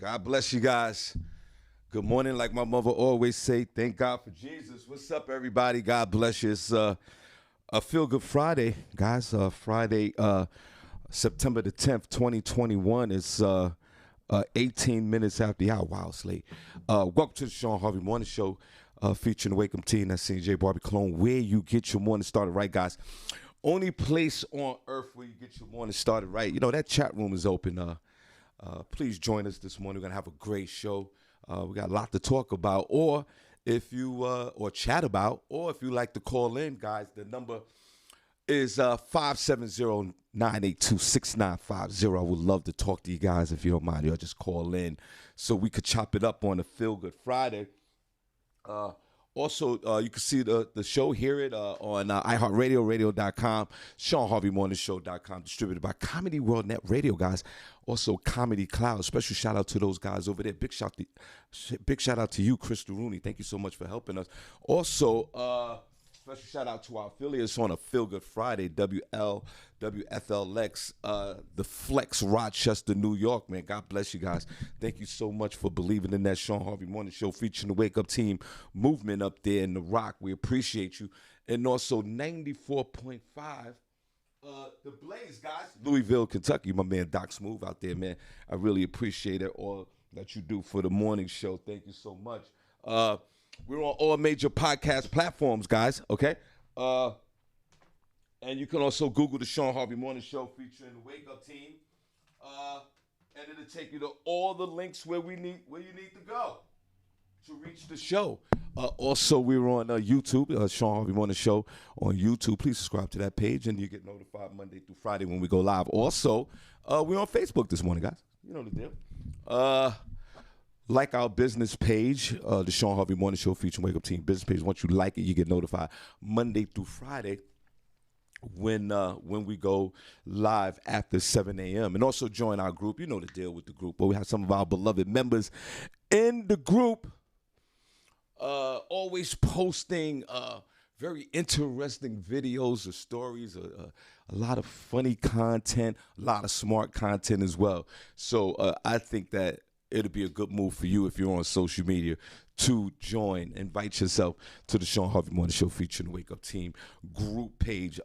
God bless you guys. Good morning, like my mother always say. Thank God for Jesus. What's up, everybody? God bless you. It's a Feel Good Friday, guys. Friday, September the 10th, 2021. It's 18 minutes after the hour. Wow, it's late. Welcome to the Shawn Harvey Morning Show, featuring the Wake Up Team. That's CJ Barbi Cologne, where you get your morning started right, guys. Only place on earth where you get your morning started right. You know, that chat room is open. Please join us this morning. We're gonna have a great show. We got a lot to talk about, or if you or chat about, or if you like to call in, guys. The number is 570-982-6950. I would love to talk to you guys if you don't mind. Y'all just call in so we could chop it up on a Feel Good Friday. Also, you can see the show, hear it on iHeartRadio, radio.com, ShawnHarveyMorningShow.com, distributed by Comedy World Net Radio, guys. Also, Comedy Cloud. Special shout out to those guys over there. Big shout out to you, Crystal Rooney. Thank you so much for helping us. Also, special shout out to our affiliates on a Feel Good Friday, WFLX, the Flex, Rochester, New York, man. God bless you guys. Thank you so much for believing in that Shawn Harvey Morning Show, featuring the Wake Up Team movement up there in the Rock. We appreciate you. And also 94.5, the Blaze, guys. Louisville, Kentucky. My man Doc Smooth out there, man. I really appreciate it, all that you do for the morning show. Thank you so much. We're on all major podcast platforms, guys, okay? And you can also Google the Shawn Harvey Morning Show featuring the Wake Up Team. And it'll take you to all the links where you need to go to reach the show. Also, we're on YouTube, Shawn Harvey Morning Show on YouTube. Please subscribe to that page, and you get notified Monday through Friday when we go live. Also, we're on Facebook this morning, guys. You know the deal. Like our business page, the Shawn Harvey Morning Show featuring Wake Up Team business page. Once you like it, you get notified Monday through Friday when we go live after 7 a.m. And also join our group. You know the deal with the group. But we have some of our beloved members in the group, always posting very interesting videos or stories, a lot of funny content, a lot of smart content as well. So I think that it'll be a good move for you if you're on social media to join. Invite yourself to the Shawn Harvey Morning Show featuring the Wake Up Team group page.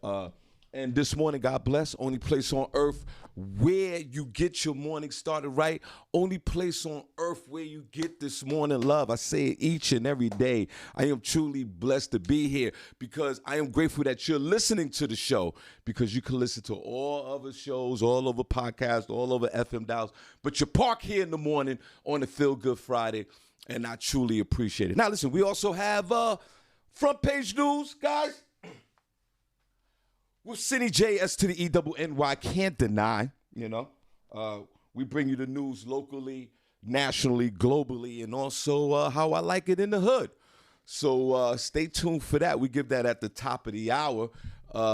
And this morning, God bless, only place on earth where you get your morning started right. Only place on earth where you get this morning love. I say it each and every day. I am truly blessed to be here because I am grateful that you're listening to the show, because you can listen to all other shows, all over podcasts, all over FM dials, but you park here in the morning on the Feel Good Friday, and I truly appreciate it. Now, listen, we also have front page news, guys. With Senny J, S to the E-double-N-Y, can't deny, you know. We bring you the news locally, nationally, globally, and also how I like it in the hood. So stay tuned for that. We give that at the top of the hour,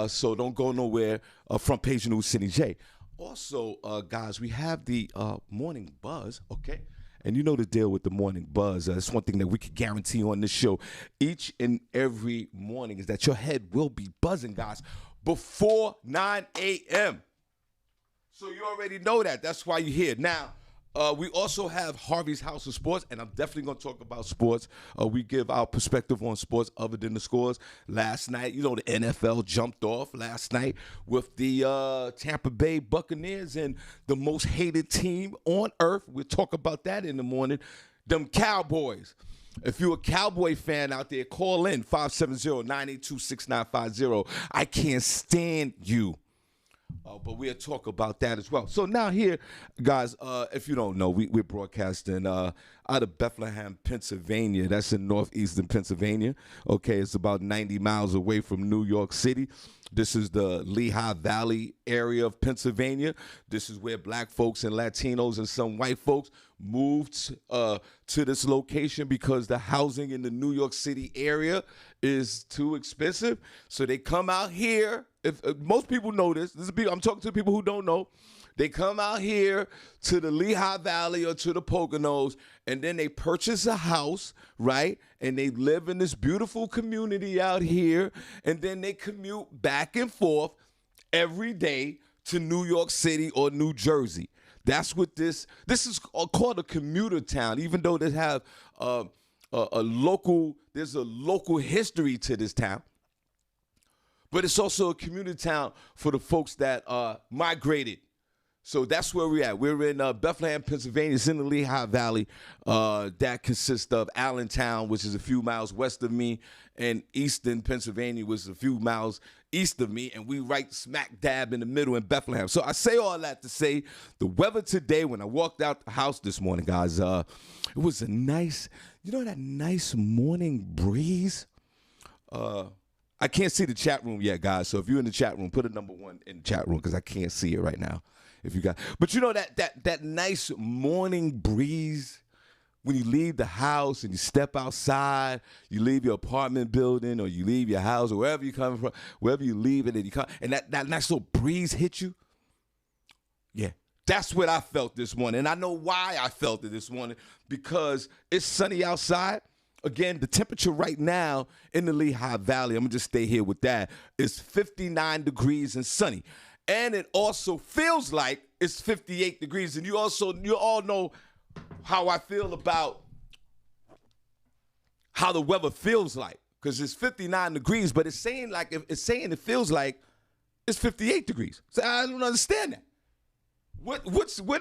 so don't go nowhere. Front page news, Senny J. Also, guys, we have the morning buzz, okay? And you know the deal with the morning buzz. It's one thing that we can guarantee on this show each and every morning is that your head will be buzzing, guys, before 9 a.m. So you already know that. That's why you're here. Now, we also have Harvey's House of Sports, and I'm definitely going to talk about sports. We give our perspective on sports other than the scores. Last night, you know, the NFL jumped off last night with the Tampa Bay Buccaneers and the most hated team on earth. We'll talk about that in the morning. Them Cowboys. If you're a Cowboy fan out there, call in 570-982-6950. I can't stand you. But we'll talk about that as well. So now here, guys, if you don't know, we're broadcasting out of Bethlehem, Pennsylvania. That's in northeastern Pennsylvania. Okay, it's about 90 miles away from New York City. This is the Lehigh Valley area of Pennsylvania. This is where black folks and Latinos and some white folks moved to this location because the housing in the New York City area is too expensive. So they come out here. If most people know this is people, I'm talking to people who don't know. They come out here to the Lehigh Valley or to the Poconos, and then they purchase a house, right? And they live in this beautiful community out here, and then they commute back and forth every day to New York City or New Jersey. That's what this is called a commuter town, even though they have there's a local history to this town. But it's also a community town for the folks that migrated. So that's where we're at. We're in Bethlehem, Pennsylvania. It's in the Lehigh Valley. That consists of Allentown, which is a few miles west of me, and Easton, Pennsylvania, which is a few miles east of me. And we right smack dab in the middle in Bethlehem. So I say all that to say the weather today, when I walked out the house this morning, guys, it was a nice, that nice morning breeze. I can't see the chat room yet, guys. So if you're in the chat room, put a number 1 in the chat room because I can't see it right now. If you got, but that nice morning breeze when you leave the house and you step outside, you leave your apartment building or you leave your house or wherever you're coming from, wherever you leave it, and you come, and that nice little breeze hit you. Yeah, that's what I felt this morning, and I know why I felt it this morning, because it's sunny outside. Again, the temperature right now in the Lehigh Valley, I'm gonna just stay here with that, is 59 degrees and sunny. And it also feels like it's 58 degrees. And you all know how I feel about how the weather feels like. Because it's 59 degrees, but it's saying it feels like it's 58 degrees. So I don't understand that. What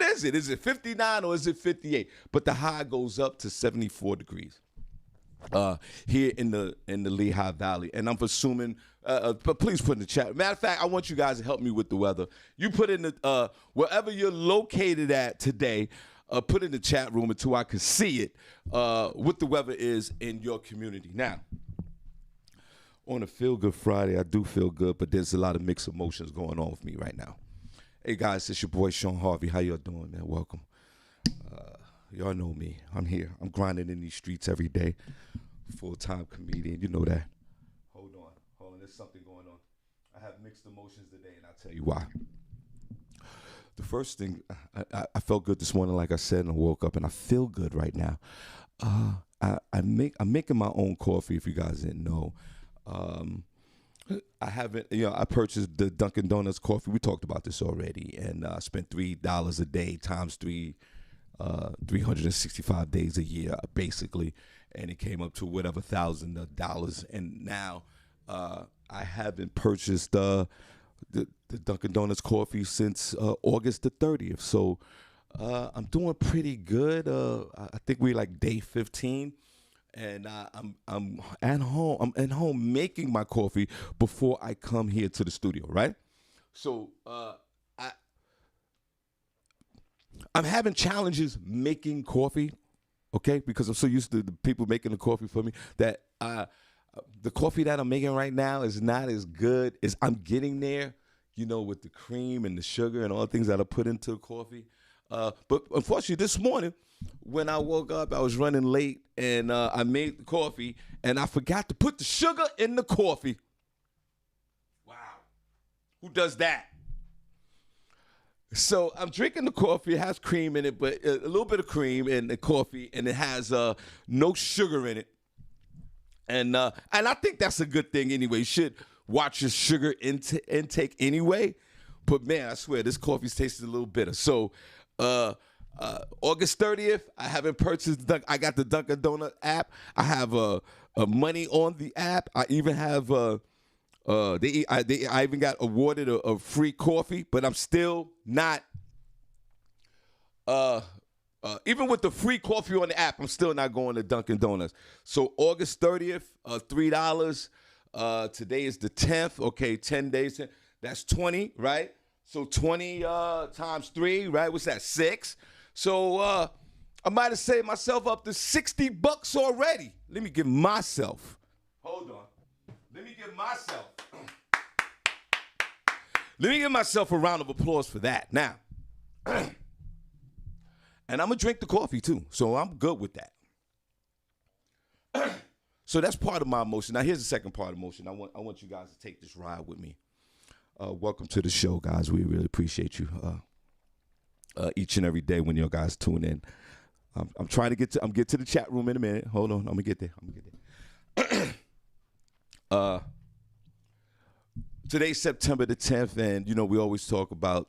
is it? Is it 59 or is it 58? But the high goes up to 74 degrees. Here in the Lehigh Valley, and I'm assuming. But please put in the chat. Matter of fact, I want you guys to help me with the weather. You put in the wherever you're located at today. Put in the chat room until I can see it. What the weather is in your community now. On a Feel Good Friday, I do feel good, but there's a lot of mixed emotions going on with me right now. Hey guys, it's your boy Shawn Harvey. How y'all doing, man? Welcome. Y'all know me. I'm here. I'm grinding in these streets every day. Full-time comedian. You know that. Hold on. There's something going on. I have mixed emotions today, and I'll tell you why. The first thing, I felt good this morning, like I said, and I woke up, and I feel good right now. I'm making my own coffee, if you guys didn't know. I haven't, I purchased the Dunkin' Donuts coffee. We talked about this already, and I spent $3 a day times 365 days a year, basically, and it came up to whatever $1,000. And now I haven't purchased the Dunkin' Donuts coffee since August the 30th. So I'm doing pretty good. I think we're like day 15, and I'm at home. I'm at home making my coffee before I come here to the studio, right? So I'm having challenges making coffee, okay? Because I'm so used to the people making the coffee for me that the coffee that I'm making right now is not as good as I'm getting there, with the cream and the sugar and all the things that I put into the coffee. But unfortunately, this morning, when I woke up, I was running late, and I made the coffee, and I forgot to put the sugar in the coffee. Wow. Who does that? So I'm drinking the coffee. It has cream in it, but a little bit of cream in the coffee, and it has no sugar in it. And I think that's a good thing anyway. You should watch your sugar intake anyway. But man, I swear this coffee's tasting a little bitter. So August 30th, I haven't purchased. I got the Dunkin' Donut app. I have money on the app. I even have I even got awarded a free coffee, but I'm still not. Even with the free coffee on the app, I'm still not going to Dunkin' Donuts. So August 30th, $3. Today is the 10th. Okay, 10 days. That's 20, right? So 20 times 3, right? What's that? 6. So I might have saved myself up to $60 already. Let me give myself. Hold on. Let me give myself a round of applause for that. Now, and I'm going to drink the coffee too, so I'm good with that. So that's part of my emotion. Now, here's the second part of emotion. I want you guys to take this ride with me. Welcome to the show, guys. We really appreciate you each and every day when you guys tune in. I'm trying to get to the chat room in a minute. Hold on. I'm going to get there. Today's September the 10th, and, we always talk about,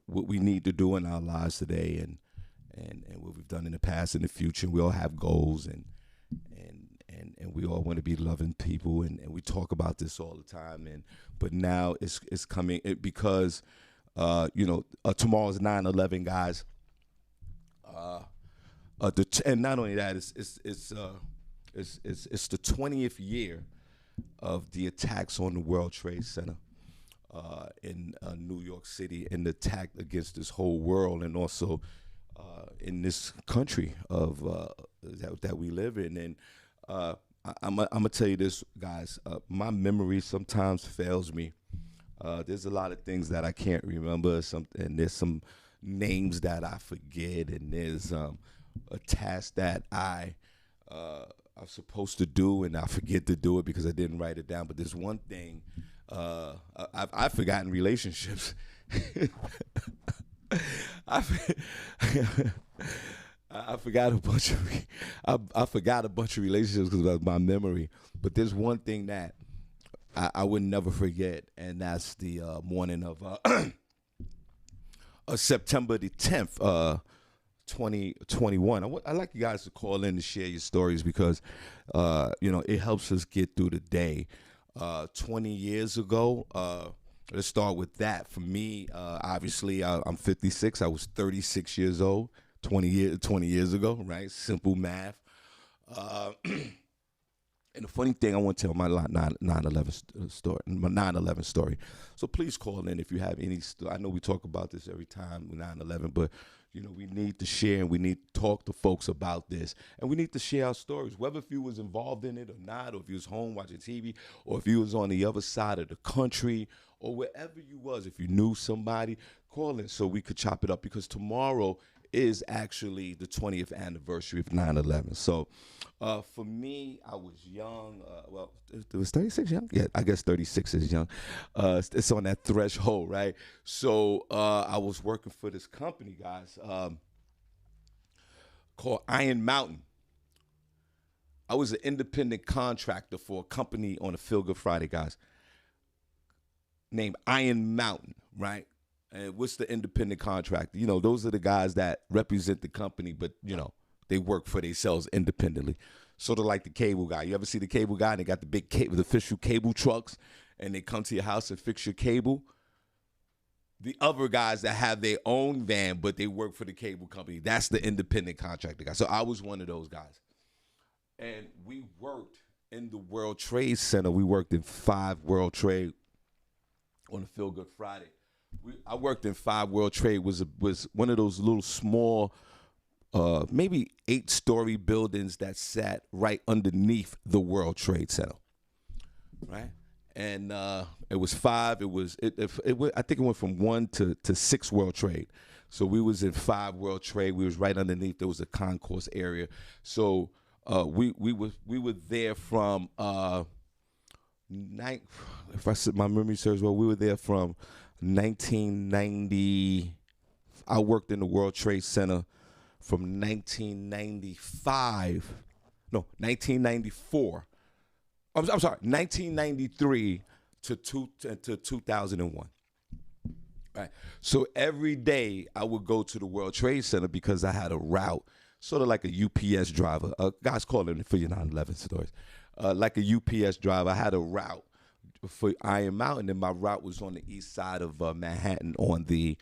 what we need to do in our lives today, and what we've done in the past and the future. We all have goals, and we all want to be loving people, and we talk about this all the time. But now it's coming because tomorrow's 9/11, guys. And not only that, it's the 20th year of the attacks on the World Trade Center in New York City, and the attack against this whole world, and also in this country of that we live in. And I'm gonna tell you this, guys. My memory sometimes fails me. There's a lot of things that I can't remember. And there's some names that I forget, and there's a task that I'm supposed to do, and I forget to do it because I didn't write it down. But there's one thing I've forgotten relationships. I forgot a bunch of relationships because of my memory. But there's one thing that I would never forget, and that's the morning of September the 10th, 2021. I'd like you guys to call in to share your stories because, it helps us get through the day. 20 years ago, let's start with that. For me, obviously, I'm 56. I was 36 years old 20 years ago, right? Simple math. And the funny thing, I want to tell my 9/11 story, my 9/11 story. So please call in if you have any. I know we talk about this every time with 9/11, but we need to share, and we need to talk to folks about this, and we need to share our stories, whether if you was involved in it or not, or if you was home watching TV, or if you was on the other side of the country, or wherever you was. If you knew somebody, call in so we could chop it up, because tomorrow is actually the 20th anniversary of 9/11. So for me, I was young. It was 36 young? Yeah, I guess 36 is young. It's on that threshold, right? So I was working for this company, guys, called Iron Mountain. I was an independent contractor for a company on a Feel Good Friday, guys, named Iron Mountain, right? And what's the independent contractor? Those are the guys that represent the company, but, they work for themselves independently. Sort of like the cable guy. You ever see the cable guy? And they got the big the official cable trucks, and they come to your house and fix your cable. The other guys that have their own van, but they work for the cable company, that's the independent contractor guy. So I was one of those guys. And we worked in the World Trade Center. We worked in 5 World Trade on a Feel Good Friday. I worked in 5 World Trade. Was one of those little small, maybe 8-story buildings that sat right underneath the World Trade Center, right? And it was 5. I think it went from 1 to 6 World Trade. So we was in 5 World Trade. We was right underneath. There was a concourse area. So we were there from if my memory serves well, we were there from 1990. I worked in the World Trade Center from 1994. I'm sorry, 1993 to 2001. Right. So every day I would go to the World Trade Center because I had a route, sort of like a UPS driver. Guys, call in for your 9/11 stories. Like a UPS driver, I had a route for Iron Mountain, and my route was on the east side of Manhattan, on the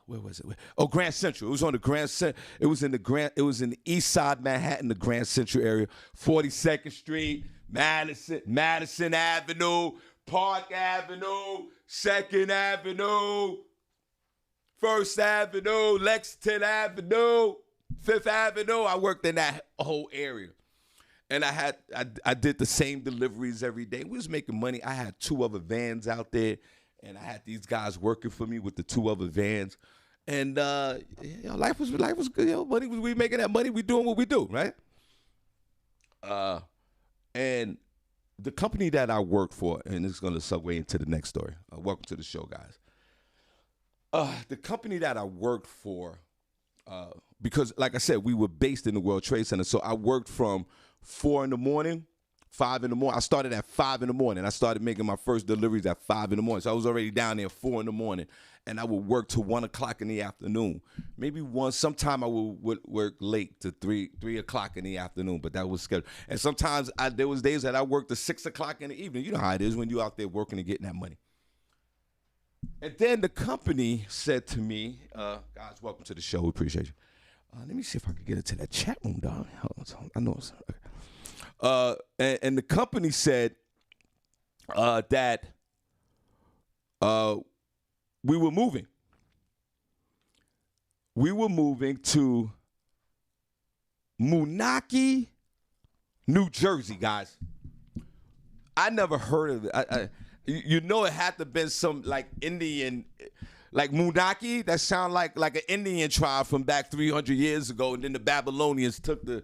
where was it? Oh, Grand Central. It was on the Grand Central. It was in the east side Manhattan, the Grand Central area, 42nd Street, Madison Avenue, Park Avenue, 2nd Avenue, 1st Avenue, Lexington Avenue, 5th Avenue. I worked in that whole area. And I did the same deliveries every day. We was making money. I had 2 other vans out there, and I had these guys working for me with the 2 other vans. And life was good. Money was, we making that money. We doing what we do, right? And the company that I worked for, and it's going to segue into the next story. Welcome to the show, guys. The company that I worked for, because like I said, we were based in the World Trade Center, so I worked from 4 in the morning 5 in the morning. I started at 5 in the morning. I started making my first deliveries at 5 in the morning. So I was already down there at 4 in the morning. And I would work till 1 o'clock in the afternoon. Maybe one. Sometime I would work late to 3 o'clock in the afternoon, but that was scheduled. And sometimes there was days that I worked to 6 o'clock in the evening. You know how it is when you're out there working and getting that money. And then the company said to me, guys, welcome to the show. We appreciate you. Let me see if I can get into that chat room, dog. I know it's okay. And the company said that we were moving. We were moving to Moonachie, New Jersey, guys. I never heard of it. You know, it had to have been some like Indian, like Moonachie. That sound like an Indian tribe from back 300 years ago, and then the Babylonians took their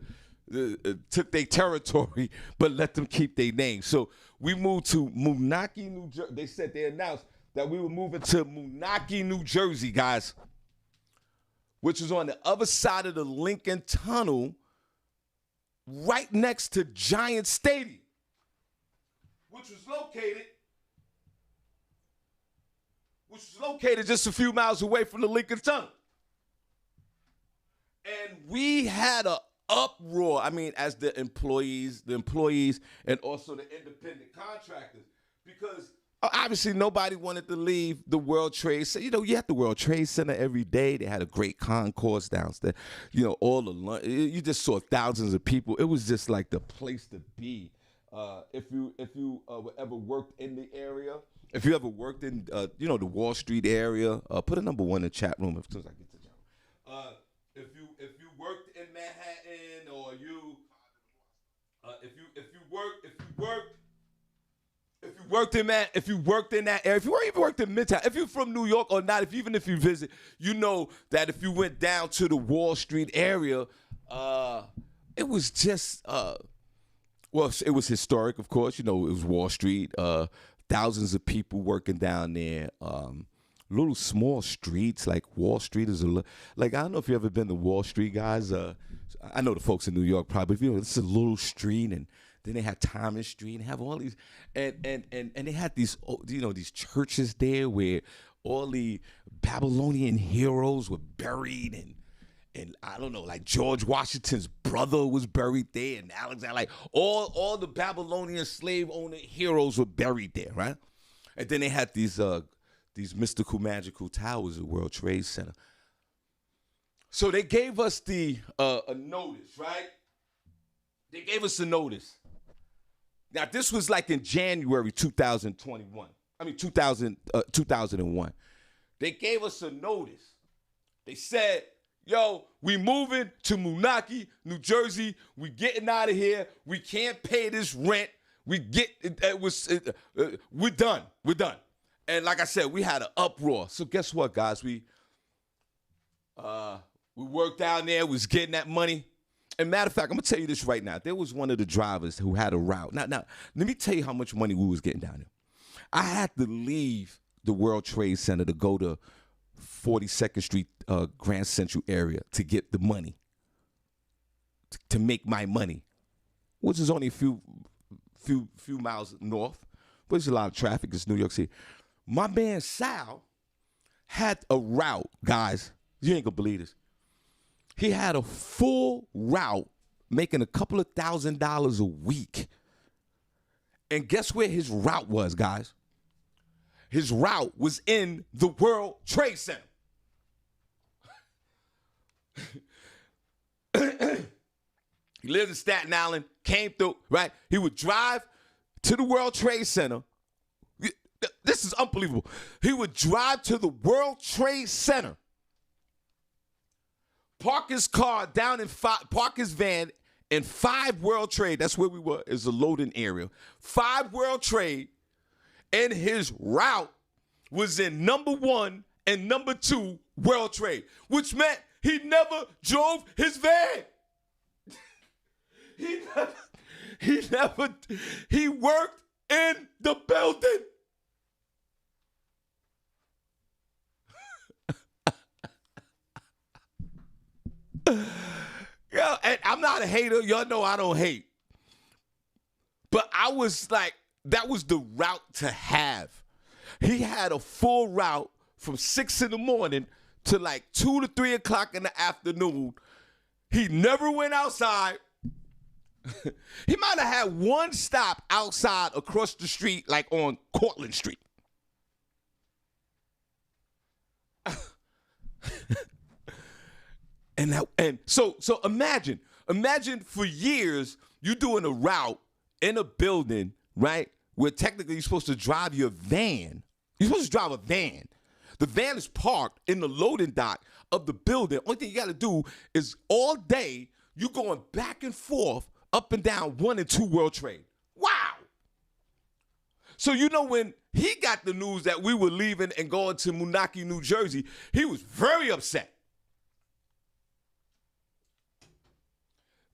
territory, but let them keep their name. So we moved to Moonachie, New Jersey. They announced that we were moving to Moonachie, New Jersey, guys, which is on the other side of the Lincoln Tunnel, right next to Giant Stadium, which was located just a few miles away from the Lincoln Tunnel. And we had a uproar, I mean, as the employees, and also the independent contractors, because obviously nobody wanted to leave the World Trade Center. You know, you had the World Trade Center every day. They had a great concourse downstairs. You know, all the lunch. You just saw thousands of people. It was just like the place to be. If you ever worked in the area, if you ever worked in the Wall Street area, put a number 1 in the chat room as soon as I get to job. If you worked in Manhattan, or if you worked in that area, if you even worked in Midtown, if you're from New York or not, even if you visit, you know that if you went down to the Wall Street area, it was just it was historic, of course. You know, it was Wall Street. Thousands of people working down there. Little small streets, like Wall Street is like, I don't know if you ever been to Wall Street, guys. I know the folks in New York probably, but, you know, it's a little street, and then they had Thomas Street and have all these, and they had these, you know, these churches there where all the Babylonian heroes were buried, and I don't know, like George Washington's brother was buried there, and Alexander, like all the Babylonian slave owner heroes were buried there, right? And then they had these mystical, magical towers at World Trade Center. So they gave us a notice, right? They gave us a notice. Now, this was like in January 2001. They gave us a notice. They said, yo, we moving to Moonachie, New Jersey. We getting out of here. We can't pay this rent. We're done. We're done. And like I said, we had an uproar. So guess what, guys? We worked down there, was getting that money. And matter of fact, I'm going to tell you this right now. There was one of the drivers who had a route. Now, let me tell you how much money we was getting down there. I had to leave the World Trade Center to go to 42nd Street, Grand Central area to get the money, to make my money, which is only a few miles north, but there's a lot of traffic. It's New York City. My man Sal had a route, guys. You ain't gonna believe this. He had a full route, making a couple of $1,000s a week. And guess where his route was, guys? His route was in the World Trade Center. He lived in Staten Island, came through, right? He would drive to the World Trade Center. This is unbelievable. He would drive to the World Trade Center, park his car down in park his van in 5 World Trade. That's where we were. It's a loading area. 5 World Trade, and his route was in number 1 and number 2 World Trade, which meant he never drove his van. He worked in the building. Yo, and I'm not a hater. Y'all know I don't hate. But I was like, that was the route to have. He had a full route from 6 in the morning to like 2 to 3 o'clock in the afternoon. He never went outside. He might have had one stop outside across the street, like on Cortlandt Street. and so imagine for years you doing a route in a building, right, where technically you're supposed to drive your van. You're supposed to drive a van. The van is parked in the loading dock of the building. Only thing you got to do is all day you going back and forth up and down 1 and 2 World Trade. Wow. So when he got the news that we were leaving and going to Moonachie, New Jersey, he was very upset.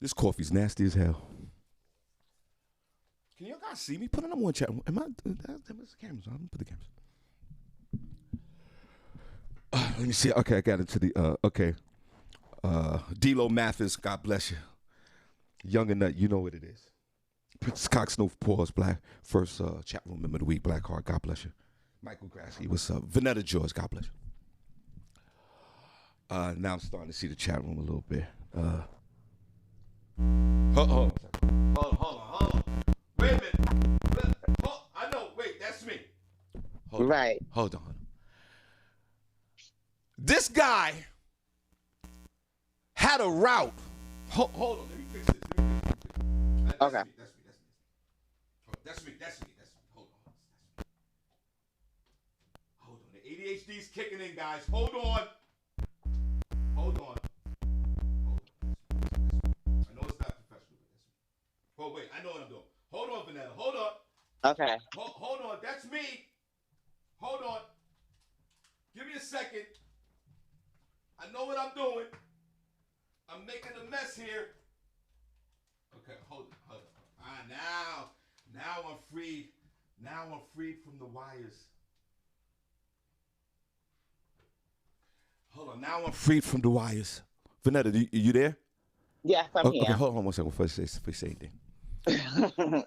This coffee's nasty as hell. Can you guys see me? Put it on one chat. Am I? That's the cameras on. Put the cameras. Let me see. Okay, I got into the. Okay. D-Lo Mathis, God bless you. Young and Nut, you know what it is. Prince Cox, no pause, black. First chat room member of the week, Black Heart, God bless you. Michael Grassley, what's up? Vanetta George, God bless you. Now I'm starting to see the chat room a little bit. Hold on. Wait a minute. I know, wait, that's me. Hold on. This guy had a route. Hold on, let me fix this. Okay. That's me. Hold on. The ADHD's kicking in, guys. Hold on. I know it's not professional, but that's me. Oh, wait, I know what I'm doing. Hold on, Vanetta. Hold on. Okay. Hold on. That's me. Hold on. Give me a second. I know what I'm doing. I'm making a mess here. Okay, hold on. Now I'm free. Now I'm freed from the wires. Hold on. Now I'm freed from the wires. Vanetta, you there? Yes, I'm here. Okay, hold on one second before I say anything.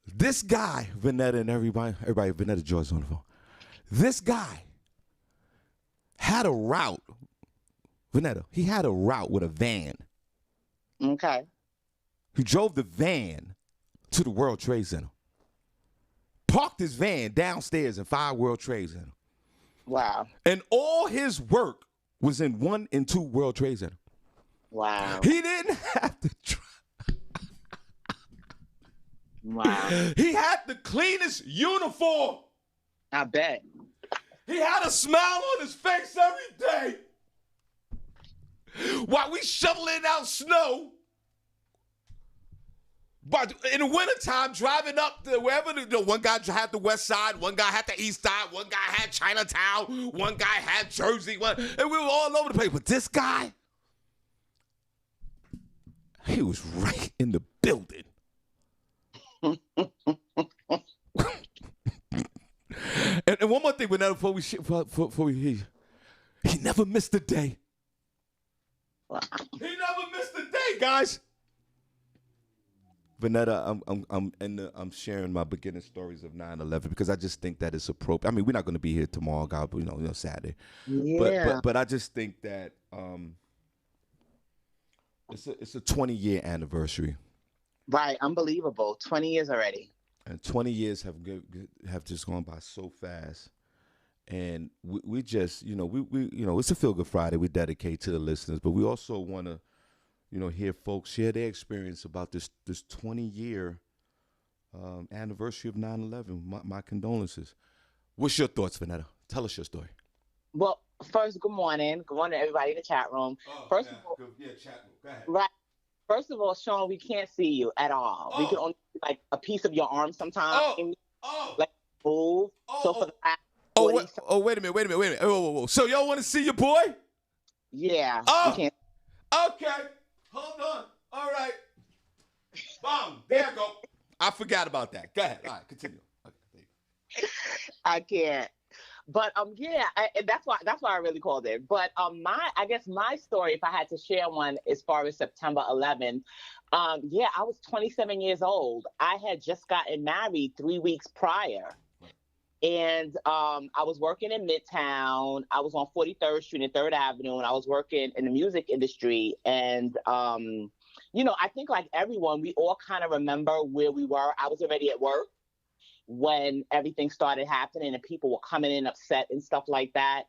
This guy, Vanetta and everybody, Vanetta George's on the phone. This guy had a route. Vanetta, he had a route with a van. Okay. He drove the van to the World Trade Center. Parked his van downstairs in 5 World Trade Center. Wow. And all his work was in 1 and 2 World Trade Center. Wow. He didn't have to try. Wow. He had the cleanest uniform. I bet. He had a smile on his face every day. While we shoveling out snow. But in the wintertime, driving up to wherever, one guy had the west side, one guy had the east side, one guy had Chinatown, one guy had Jersey, and we were all over the place. But this guy, he was right in the building. and one more thing, before we he never missed a day. Wow. He never missed a day, guys. Vanetta, I'm sharing my beginning stories of 9/11 because I just think that it's appropriate. I mean, we're not going to be here tomorrow, God, but Saturday. Yeah. But I just think that it's a 20-year anniversary. Right. Unbelievable. 20 years already. And 20 years have just gone by so fast. And we just, we it's a Feel Good Friday. We dedicate to the listeners, but we also want to, hear folks share their experience about this 20-year anniversary of 9/11. My condolences. What's your thoughts, Vanetta? Tell us your story. Well, first, good morning. Good morning, everybody in the chat room. First of all, chat room. Go ahead. Right. First of all, Shawn, we can't see you at all. We can only see like a piece of your arm sometimes. Like move. So for the last 40 wait a minute. Whoa. So y'all want to see your boy? Yeah. Oh. We can't. Okay. Hold on. All right. Boom. There you go. I forgot about that. Go ahead. All right. Continue. Okay. I can't. But yeah, and that's why I really called it. But I guess my story, if I had to share one, as far as September 11th, yeah, I was 27 years old. I had just gotten married 3 weeks prior. And I was working in Midtown. I was on 43rd Street and 3rd Avenue, and I was working in the music industry. And, I think like everyone, we all kind of remember where we were. I was already at work when everything started happening and people were coming in upset and stuff like that.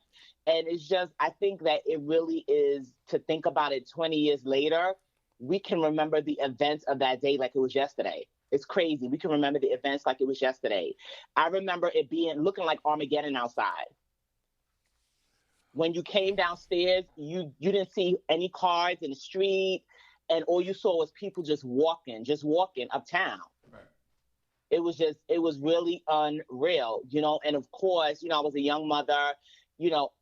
And it's just, I think that it really is, to think about it 20 years later, we can remember the events of that day like it was yesterday. It's crazy. We can remember the events like it was yesterday. I remember it looking like Armageddon outside. When you came downstairs, you didn't see any cars in the street, and all you saw was people just walking uptown. Right. It was really unreal, and of course, I was a young mother,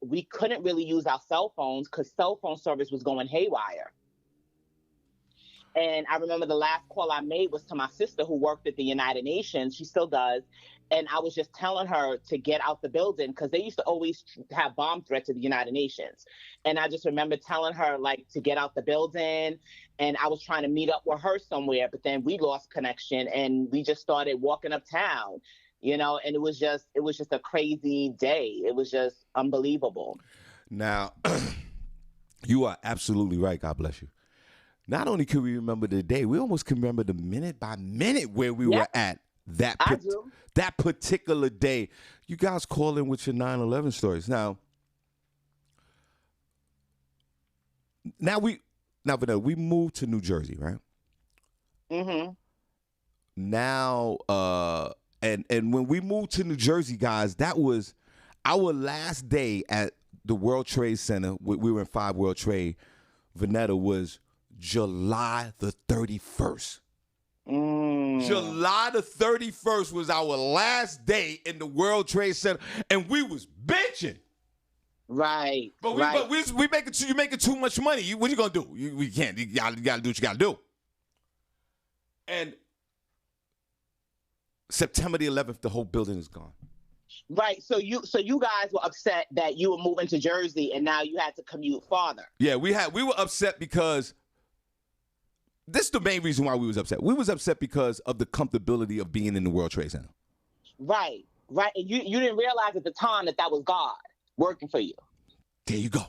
we couldn't really use our cell phones because cell phone service was going haywire. And I remember the last call I made was to my sister who worked at the United Nations. She still does. And I was just telling her to get out the building because they used to always have bomb threats at the United Nations. And I just remember telling her like to get out the building. And I was trying to meet up with her somewhere, but then we lost connection and we just started walking uptown, and it was just a crazy day. It was just unbelievable. Now, you are absolutely right. God bless you. Not only can we remember the day, we almost can remember the minute by minute where we were at that particular day. You guys call in with your 9/11 stories. Now Vanessa, we moved to New Jersey, right? Mm-hmm. Now, and when we moved to New Jersey, guys, that was our last day at the World Trade Center. We were in 5 World Trade. Vanetta was July the 31st. July the 31st was our last day in the World Trade Center, and we was bitching. Right. But we making too much money. What you gonna do? We can't. You gotta do what you gotta do. And September the 11th, the whole building is gone. Right. So you guys were upset that you were moving to Jersey and now you had to commute farther. Yeah, we were upset because this is the main reason why we was upset. We was upset because of the comfortability of being in the World Trade Center. Right. Right. And you didn't realize at the time that was God working for you. There you go.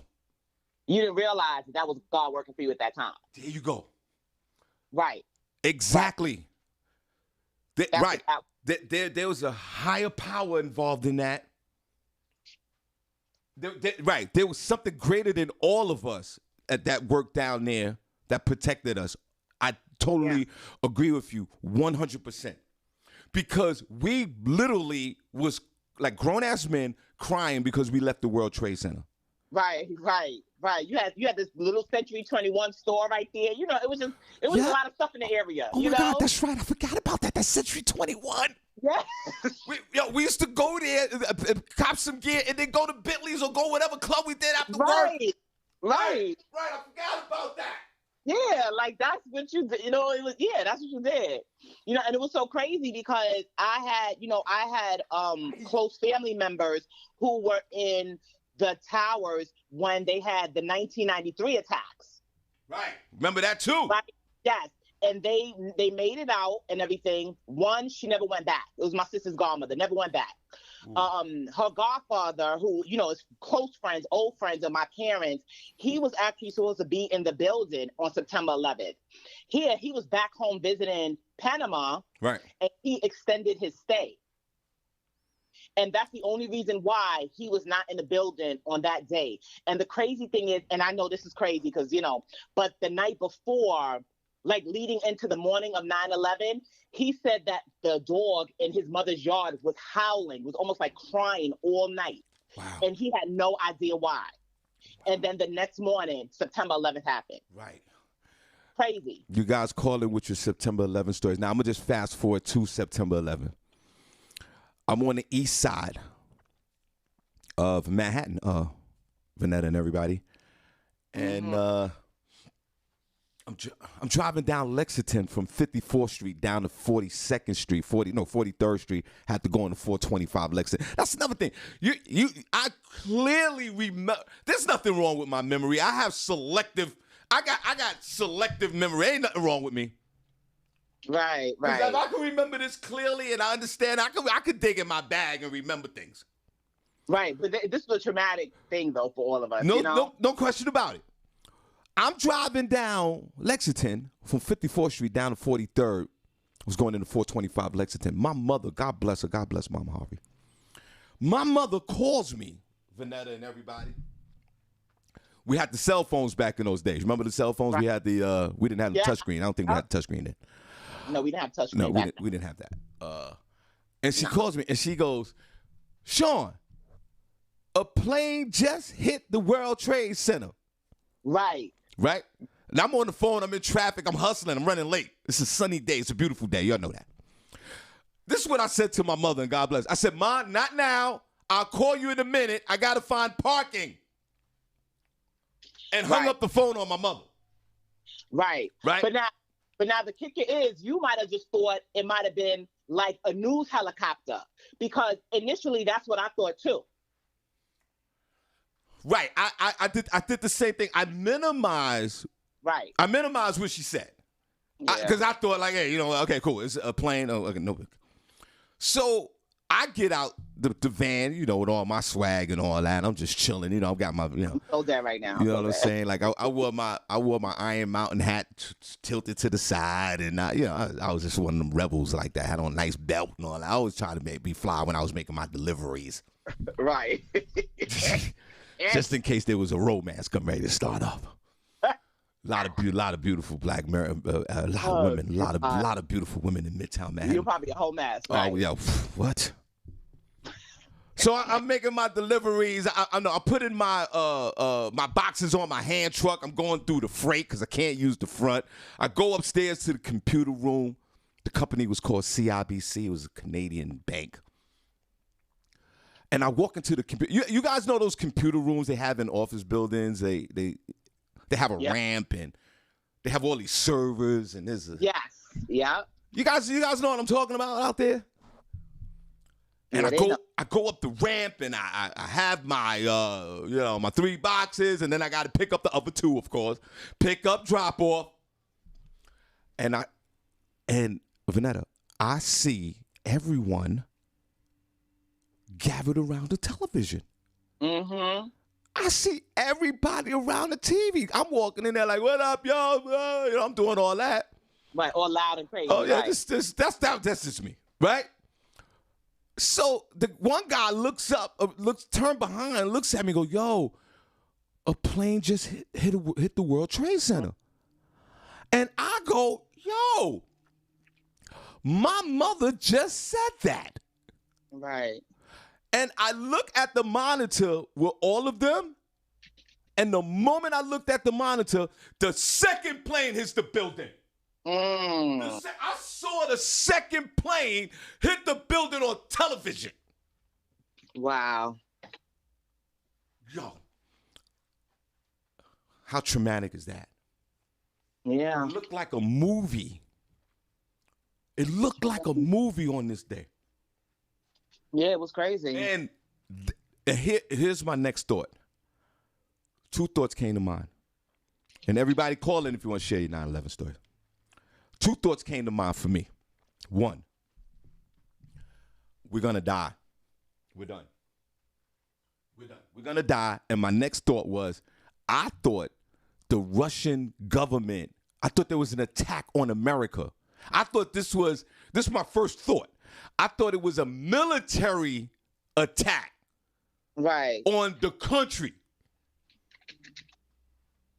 You didn't realize that was God working for you at that time. There you go. Right. Exactly. Right. There was a higher power involved in that. Right. There was something greater than all of us at that work down there that protected us. I totally agree with you 100%. Because we literally was like grown-ass men crying because we left the World Trade Center. Right. You had this little Century 21 store right there. It was a lot of stuff in the area. Oh my God, that's right. I forgot about that. That's Century 21. Yeah. We used to go there, cop some gear, and then go to Bentley's or go whatever club we did after work. Right. Right. I forgot about that. Yeah, like that's what you did. That's what you did. And it was so crazy because I had close family members who were in the towers when they had the 1993 attacks. Right. Remember that too? Right. Yes. And they made it out and everything. One, she never went back. It was my sister's godmother, never went back. Her godfather, who, is close friends, old friends of my parents, he was actually supposed to be in the building on September 11th. He was back home visiting Panama. Right. And he extended his stay. And that's the only reason why he was not in the building on that day. And the crazy thing is, and I know this is crazy because, but the night before, like leading into the morning of 9/11, he said that the dog in his mother's yard was howling, was almost like crying all night. Wow. And he had no idea why. And then the next morning, September 11th happened. Right. Crazy. You guys call in with your September 11th stories. Now, I'm going to just fast forward to September 11th. I'm on the east side of Manhattan, Vanetta and everybody. And I'm driving down Lexington from 54th Street down to 42nd Street, 43rd Street. Had to go on the 425 Lexington. That's another thing. I clearly remember. There's nothing wrong with my memory. I have selective. I got selective memory. Ain't nothing wrong with me. Right. Because if I can remember this clearly and I understand, I could dig in my bag and remember things. Right, but this was a traumatic thing though for all of us. No question about it. I'm driving down Lexington from 54th Street down to 43rd. I was going into 425 Lexington. My mother, God bless her, God bless Mama Harvey. My mother calls me, Vanetta and everybody. We had the cell phones back in those days. Remember the cell phones? Right. We had we didn't have the touchscreen. I don't think we had the touchscreen then. No, we didn't have touchscreen. No, we didn't have that. And she calls me and she goes, Shawn, a plane just hit the World Trade Center. Right. Right? And I'm on the phone. I'm in traffic. I'm hustling. I'm running late. It's a sunny day. It's a beautiful day. Y'all know that. This is what I said to my mother, and God bless. I said, Ma, not now. I'll call you in a minute. I got to find parking. And hung up the phone on my mother. Right. But now the kicker is you might have just thought it might have been like a news helicopter, because initially that's what I thought too. Right. I did the same thing. I minimized what she said. Because I thought like, hey, okay, cool. It's a plane. Oh, okay, no. So I get out the van, with all my swag and all that. I'm just chilling. I've got my, I'm so dead right now. You know what I'm saying? Like I wore my Iron Mountain hat tilted to the side, and I was just one of them rebels like that. I had on a nice belt and all that. I was trying to be fly when I was making my deliveries. Right. Just in case there was a romance come ready to start up. A lot of beautiful black women, a lot of beautiful women in Midtown Manhattan. You're probably a whole mess, right? Oh yeah, what? So I'm making my deliveries. I put in my my boxes on my hand truck. I'm going through the freight because I can't use the front. I go upstairs to the computer room. The company was called CIBC. It was a Canadian bank. And I walk into the computer. You guys know those computer rooms they have in office buildings? They have a ramp and they have all these servers and there's yes, yeah. You guys know what I'm talking about out there? And I go up the ramp and I have my my 3 boxes, and then I got to pick up the other 2, of course. Pick up, drop off. And Vanetta, I see everyone gathered around the television. Mm-hmm. I see everybody around the TV. I'm walking in there like, what up, yo? I'm doing all that. Right, all loud and crazy. Oh, yeah, right. That's just me, right? So the one guy looks up, turn behind, looks at me, and go, yo, a plane just hit the World Trade Center. And I go, yo, my mother just said that. Right. And I look at the monitor with all of them, and the moment I looked at the monitor, the second plane hits the building. I saw the second plane hit the building on television. Wow. Yo. How traumatic is that? Yeah. It looked like a movie. It looked like a movie on this day. Yeah, it was crazy. And here's my next thought. 2 thoughts came to mind. And everybody call in if you want to share your 9/11 story. 2 thoughts came to mind for me. 1, we're going to die. We're done. We're going to die. And my next thought was, I thought the Russian government, I thought there was an attack on America. I thought this is my first thought. I thought it was a military attack on the country.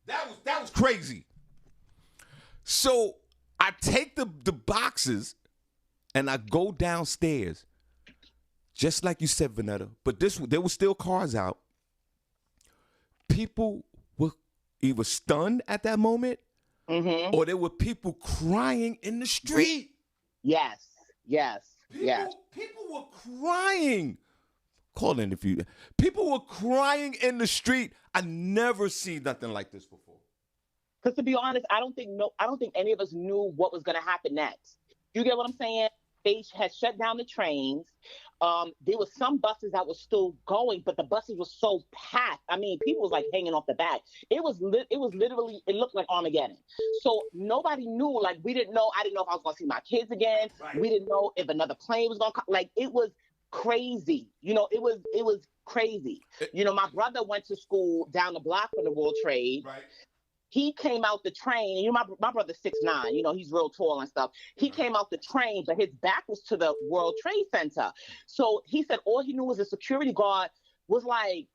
That was crazy. So I take the boxes and I go downstairs, just like you said, Vanetta. But there were still cars out. People were either stunned at that moment, or there were people crying in the street. Yes. People were crying. Call in if you. People were crying in the street. I never seen nothing like this before. Because to be honest, I don't think any of us knew what was going to happen next. You get what I'm saying? They had shut down the trains. There was some buses that were still going, but the buses were so packed. I mean, people was like hanging off the back. It was literally, it looked like Armageddon. So nobody knew. Like we didn't know. I didn't know if I was going to see my kids again. Right. We didn't know if another plane was going to come. Like it was crazy. It was crazy. My brother went to school down the block from the World Trade. Right. He came out the train. My brother's 6'9". He's real tall and stuff. He came out the train, but his back was to the World Trade Center. So he said all he knew was the security guard was like,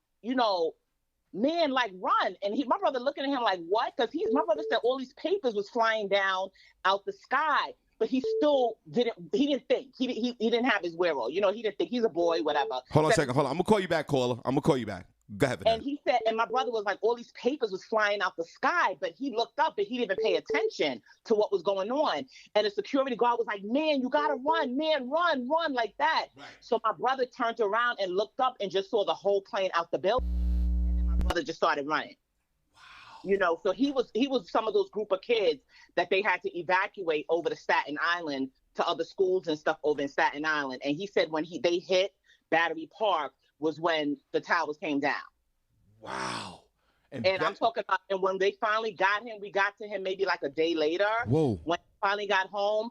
man, like run. And my brother looking at him like, what? Because my brother said all these papers was flying down out the sky. But he still didn't think. He didn't have his wherewithal. He didn't think. He's a boy, whatever. Hold on a second. I'm going to call you back, caller. I'm going to call you back. Go ahead. And he said, and my brother was like, all these papers was flying out the sky, but he looked up and he didn't even pay attention to what was going on. And the security guard was like, man, you got to run, man, run like that. Right. So my brother turned around and looked up and just saw the whole plane out the building. And then my brother just started running. Wow. So he was some of those group of kids that they had to evacuate over to Staten Island to other schools and stuff over in Staten Island. And he said when they hit Battery Park, was when the towers came down. Wow. And I'm talking about, and when they finally got him, we got to him maybe like a day later. Whoa. When he finally got home,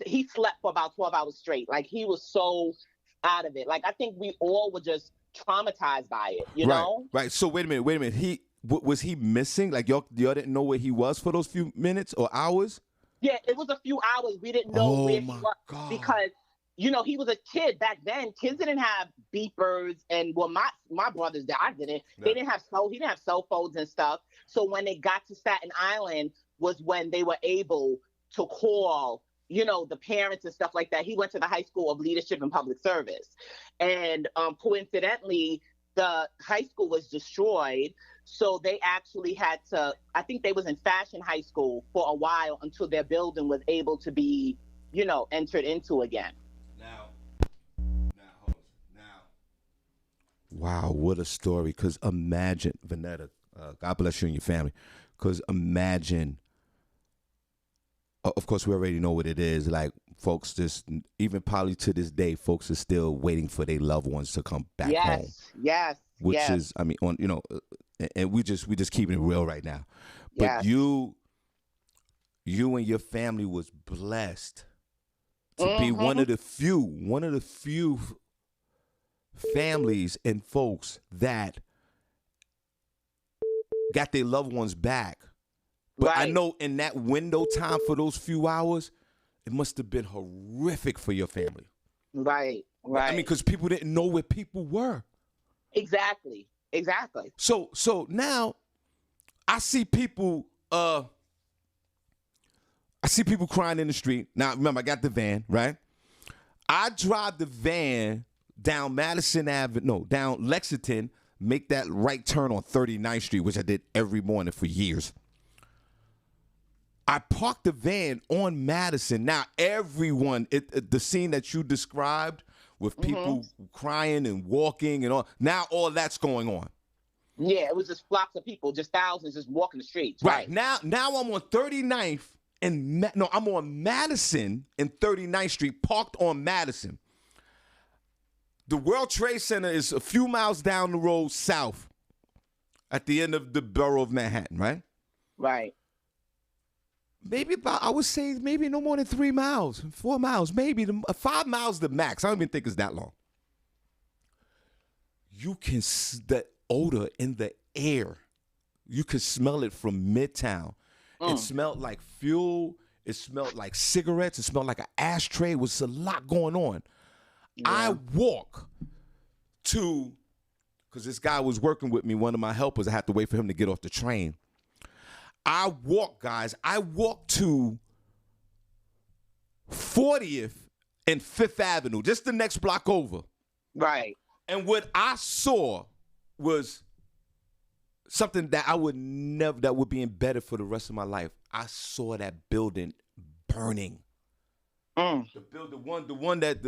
he slept for about 12 hours straight. Like he was so out of it. Like I think we all were just traumatized by it, you know? Right. So wait a minute. Was he missing? Like y'all didn't know where he was for those few minutes or hours? Yeah, it was a few hours. We didn't know where he was because he was a kid back then. Kids didn't have beepers, and my brothers, I didn't. Yeah. He didn't have cell phones and stuff. So when they got to Staten Island was when they were able to call, the parents and stuff like that. He went to the High School of Leadership and Public Service, and coincidentally, the high school was destroyed. So they actually had to. I think they was in Fashion High School for a while until their building was able to be, entered into again. Wow, what a story. Because imagine, Vanetta, God bless you and your family. Because imagine, of course, we already know what it is. Like, folks, even probably to this day, folks are still waiting for their loved ones to come back home. Yes. Which is, I mean, and we just keeping it real right now. But you and your family was blessed to be one of the few families and folks that got their loved ones back. But right. I know in that window time for those few hours, it must have been horrific for your family. Right. I mean, because people didn't know where people were. Exactly. So now I see people crying in the street. Now, remember, I got the van, right? I drive the van down down Lexington, make that right turn on 39th Street, which I did every morning for years. I parked the van on Madison. Now, everyone, the scene that you described with people crying and walking and all, now all that's going on. Yeah, it was just flocks of people, just thousands just walking the streets. Right. Now I'm on 39th I'm on Madison and 39th Street, parked on Madison. The World Trade Center is a few miles down the road south at the end of the borough of Manhattan, right? Right. Maybe I would say maybe no more than 3 miles, 4 miles, maybe 5 miles the max. I don't even think it's that long. You can, the odor in the air, you could smell it from Midtown. It smelled like fuel. It smelled like cigarettes. It smelled like an ashtray. It was a lot going on. Yeah. I walk to, because this guy was working with me, one of my helpers. I had to wait for him to get off the train. I walk to 40th and 5th Avenue, just the next block over. Right. And what I saw was something that that would be embedded for the rest of my life. I saw that building burning. The building, the one that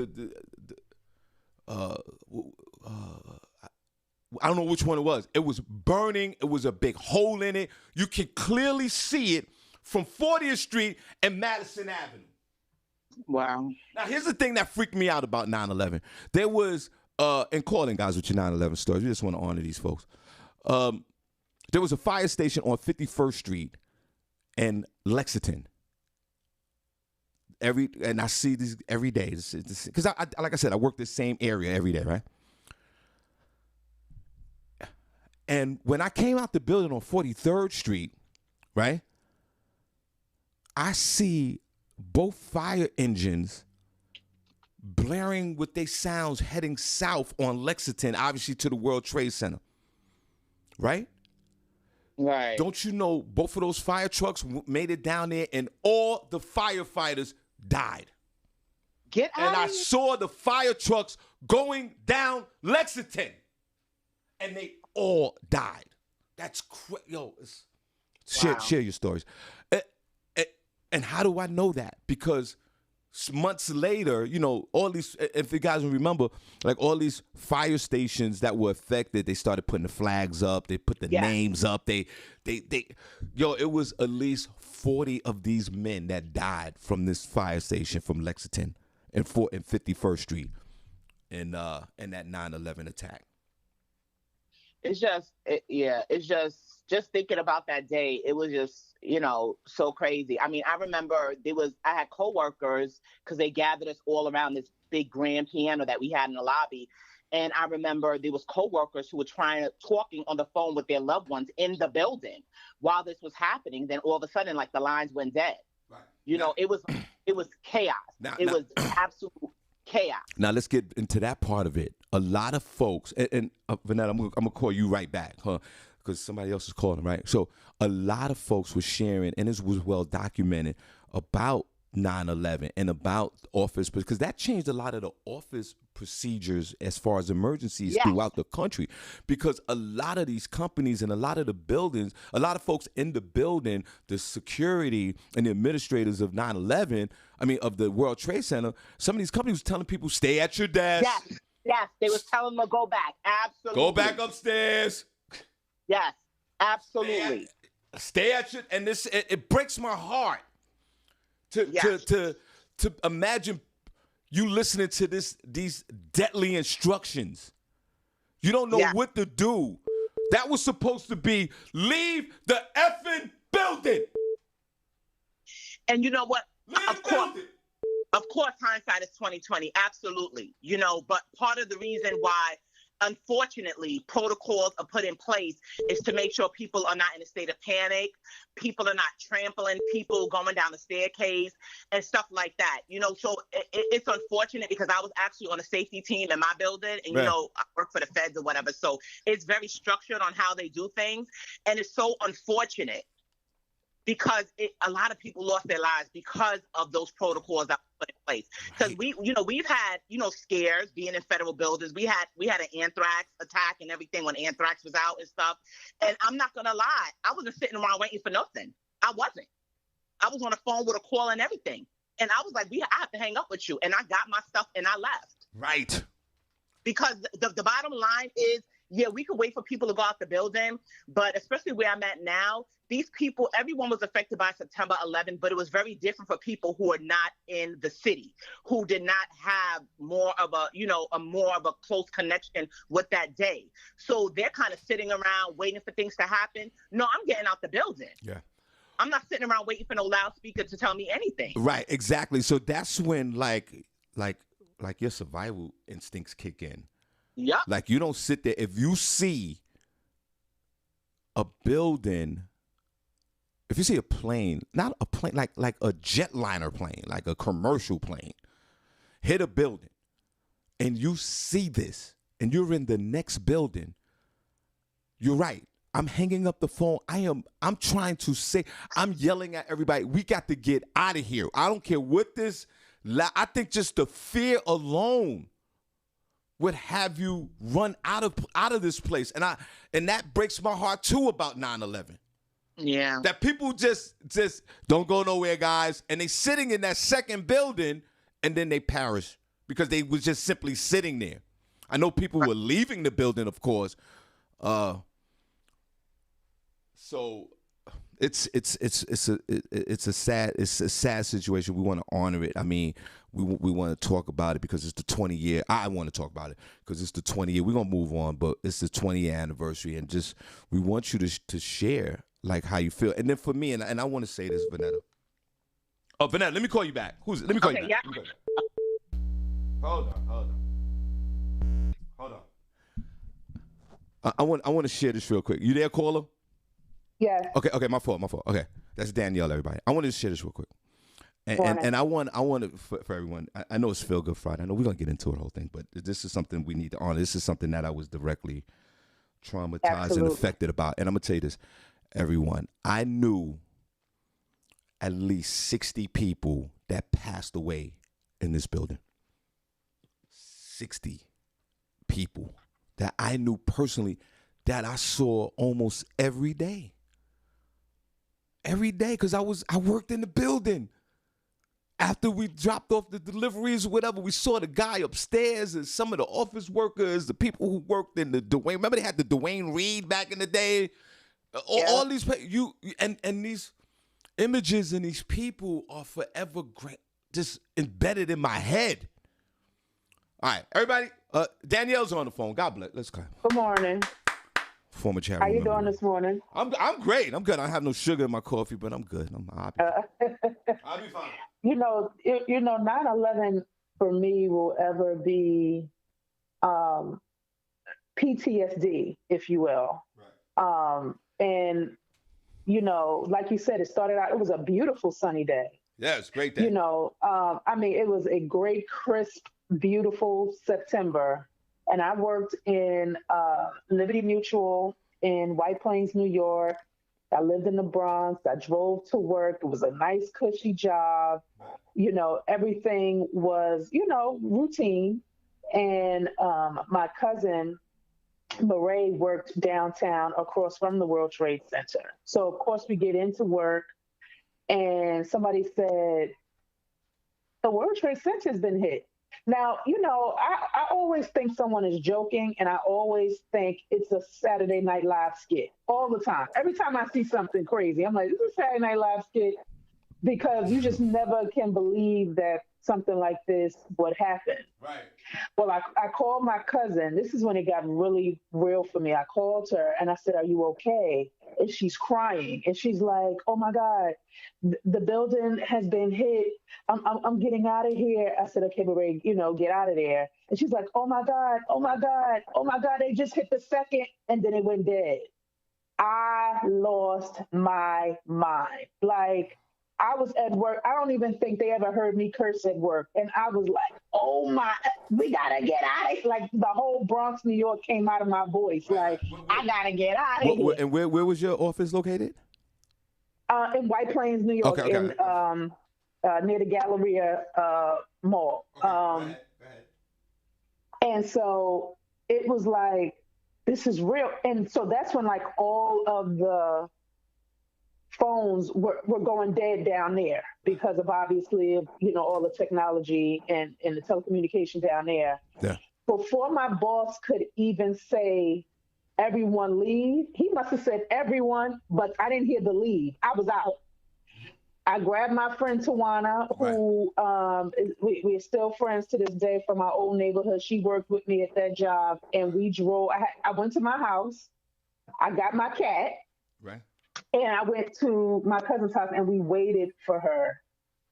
I don't know which one it was. It was burning. It was a big hole in it. You can clearly see it from 40th Street and Madison Avenue. Wow. Now, here's the thing that freaked me out about 9/11. There was, and calling guys with your 9/11 stories, we just want to honor these folks. There was a fire station on 51st Street in Lexington. And I see these every day. Because, like I said, I work this same area every day, right? And when I came out the building on 43rd Street, right, I see both fire engines blaring with their sounds heading south on Lexington, obviously to the World Trade Center, right? Right. Don't you know both of those fire trucks made it down there and all the firefighters died? Get out And I of here. saw the fire trucks going down Lexington and they all died. That's crazy. Yo, Wow. share your stories. And how do I know that? Because months later, you know, all these, if you guys remember, like all these fire stations that were affected, they started putting the flags up, they put the names up, it was at least 40 of these men that died from this fire station from Lexington and 51st Street in that 9/11 attack. It's just thinking about that day. It was just, so crazy. I mean, I remember I had coworkers because they gathered us all around this big grand piano that we had in the lobby. And I remember there was coworkers who were talking on the phone with their loved ones in the building while this was happening. Then all of a sudden, like the lines went dead. Right. It was chaos. It was absolute chaos. Now let's get into that part of it. A lot of folks, and Vanetta, I'm gonna call you right back, huh? Because somebody else is calling, right? So a lot of folks were sharing, and this was well documented, about 9/11 and about office, because that changed a lot of the office procedures as far as emergencies throughout the country. Because a lot of these companies and a lot of the buildings, a lot of folks in the building, the security and the administrators of 9/11, of the World Trade Center, some of these companies were telling people, stay at your desk. Yes, they was telling them to go back. Absolutely. Go back upstairs. Yes, absolutely. Stay at your, and this, it breaks my heart to imagine you listening to these deadly instructions. You don't know what to do. That was supposed to be leave the effing building. And you know what? Leave Of course, hindsight is 20/20. Absolutely. But part of the reason why, unfortunately, protocols are put in place is to make sure people are not in a state of panic. People are not trampling people going down the staircase and stuff like that. So it's unfortunate because I was actually on a safety team in my building and, I work for the feds or whatever. So it's very structured on how they do things. And it's so unfortunate because a lot of people lost their lives because of those protocols that were put in place. Because we've had, scares being in federal buildings. We had an anthrax attack and everything when anthrax was out and stuff. And I'm not gonna lie, I wasn't sitting around waiting for nothing. I wasn't. I was on the phone with a call and everything. And I was like, I have to hang up with you. And I got my stuff and I left. Right. Because the bottom line is, we could wait for people to go out the building, but especially where I'm at now, these people, everyone was affected by September 11, but it was very different for people who are not in the city, who did not have more of a close connection with that day. So they're kind of sitting around waiting for things to happen. No, I'm getting out the building. Yeah. I'm not sitting around waiting for no loudspeaker to tell me anything. Right, exactly. So that's when like your survival instincts kick in. Yeah. Like you don't sit there. If you see a building, if you see a plane, not a plane, like a jetliner plane, like a commercial plane, hit a building, and you see this, and you're in the next building, you're right. I'm hanging up the phone. I'm trying to say, I'm yelling at everybody, we got to get out of here. I don't care what this, I think just the fear alone would have you run out of this place. And that breaks my heart too about 9/11. Yeah. That people just don't go nowhere, guys. And they sitting in that second building and then they perish because they was just simply sitting there. I know people were leaving the building, of course, Uh, so it's a sad situation. We want to honor it. I mean, we want to talk about it because it's the 20-year. I want to talk about it because it's the 20-year. We're gonna move on, but it's the 20-year anniversary, and just we want you to share like how you feel. And then for me, and I want to say this, Vanetta. Oh, Vanetta, let me call you back. Let me call you back. Yeah. Let me call you back. Hold on. I want to share this real quick. You there, caller? Yeah. Okay, my fault. Okay, that's Danielle, everybody. I wanted to share this real quick, and I want to for everyone. I know it's Feel Good Friday. I know we're gonna get into the whole thing, but this is something we need to honor. This is something that I was directly traumatized and affected about. And I'm gonna tell you this, everyone. I knew at least 60 people that passed away in this building. 60 people that I knew personally that I saw almost every day. Every day, because I worked in the building. After we dropped off the deliveries or whatever, we saw the guy upstairs and some of the office workers, the people who worked in the Dwayne. Remember they had the Dwayne Reed back in the day? All these and these images and these people are forever just embedded in my head. All right, everybody. Danielle's on the phone. God bless. Let's go. Good morning. Former chair. How you doing this morning? I'm great. I'm good. I have no sugar in my coffee, but I'm good. I'll be fine. You know, 9/11 for me will ever be PTSD, if you will. Right. And you know, like you said, it started out. It was a beautiful sunny day. Yeah, it's a great day. You know, I mean, it was a great, crisp, beautiful September. And I worked in Liberty Mutual in White Plains, New York. I lived in the Bronx. I drove to work. It was a nice, cushy job. You know, everything was, you know, routine. And my cousin, Marae, worked downtown across from the World Trade Center. So, of course, we get into work. And somebody said, the World Trade Center has been hit. Now, you know, I always think someone is joking, and I always think it's a Saturday Night Live skit all the time. Every time I see something crazy, I'm like, this is a Saturday Night Live skit, because you just never can believe that something like this would happen. Right. Well, I called my cousin. This is when it got really real for me. I called her and I said, are you okay? And she's crying. And she's like, oh my God, the building has been hit. I'm getting out of here. I said, okay, Marie, you know, get out of there. And she's like, oh my God, they just hit the second, and then it went dead. I lost my mind. Like, I was at work. I don't even think they ever heard me curse at work. And I was like, oh my, we gotta get out of here. Like, the whole Bronx, New York came out of my voice. Like, I gotta get out of here. And where was your office located? In White Plains, New York, okay. Near the Galleria Mall. Okay, go ahead. And so it was like, this is real. And so that's when, like, all of the phones were going dead down there because of, obviously, you know, all the technology and the telecommunication down there. Yeah. Before my boss could even say, everyone leave, he must have said everyone, but I didn't hear the leave. I was out. I grabbed my friend Tawana, who we're still friends to this day from our old neighborhood. She worked with me at that job, and we drove. I went to my house. I got my cat. Right. And I went to my cousin's house, and we waited for her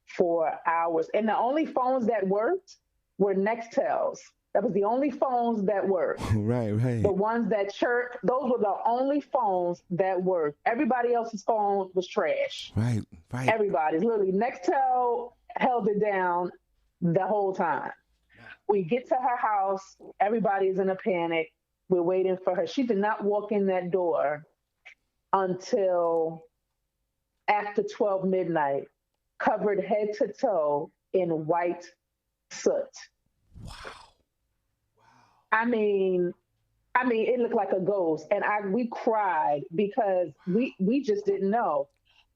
for hours. And the only phones that worked were Nextels. That was the only phones that worked. Right. The ones that chirped, those were the only phones that worked. Everybody else's phone was trash. Right. Everybody's. Literally, Nextel held it down the whole time. We get to her house. Everybody's in a panic. We're waiting for her. She did not walk in that door until after 12 midnight, covered head to toe in white soot. Wow. I mean, it looked like a ghost, and we cried because we just didn't know.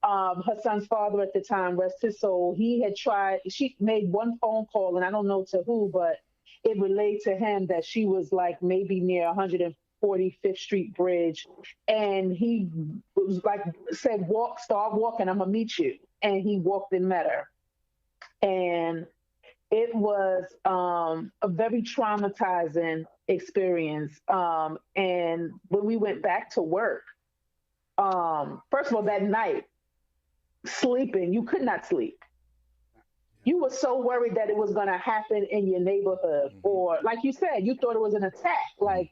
Her son's father at the time, rest his soul, she made one phone call, and I don't know to who, but it relayed to him that she was like maybe near 150 45th Street Bridge, and he was like, said, walk, start walking, I'm gonna meet you. And he walked and met her. And it was a very traumatizing experience. And when we went back to work, first of all, that night, sleeping, you could not sleep. You were so worried that it was going to happen in your neighborhood. Or, like you said, you thought it was an attack. Like,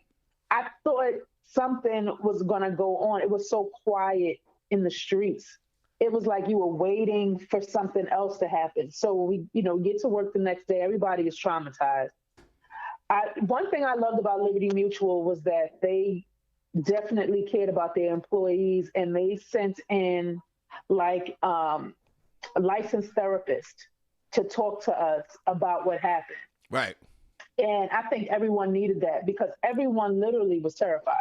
I thought something was going to go on. It was so quiet in the streets. It was like you were waiting for something else to happen. So we, get to work the next day. Everybody is traumatized. One thing I loved about Liberty Mutual was that they definitely cared about their employees, and they sent in like a licensed therapist to talk to us about what happened. Right. And I think everyone needed that because everyone literally was terrified.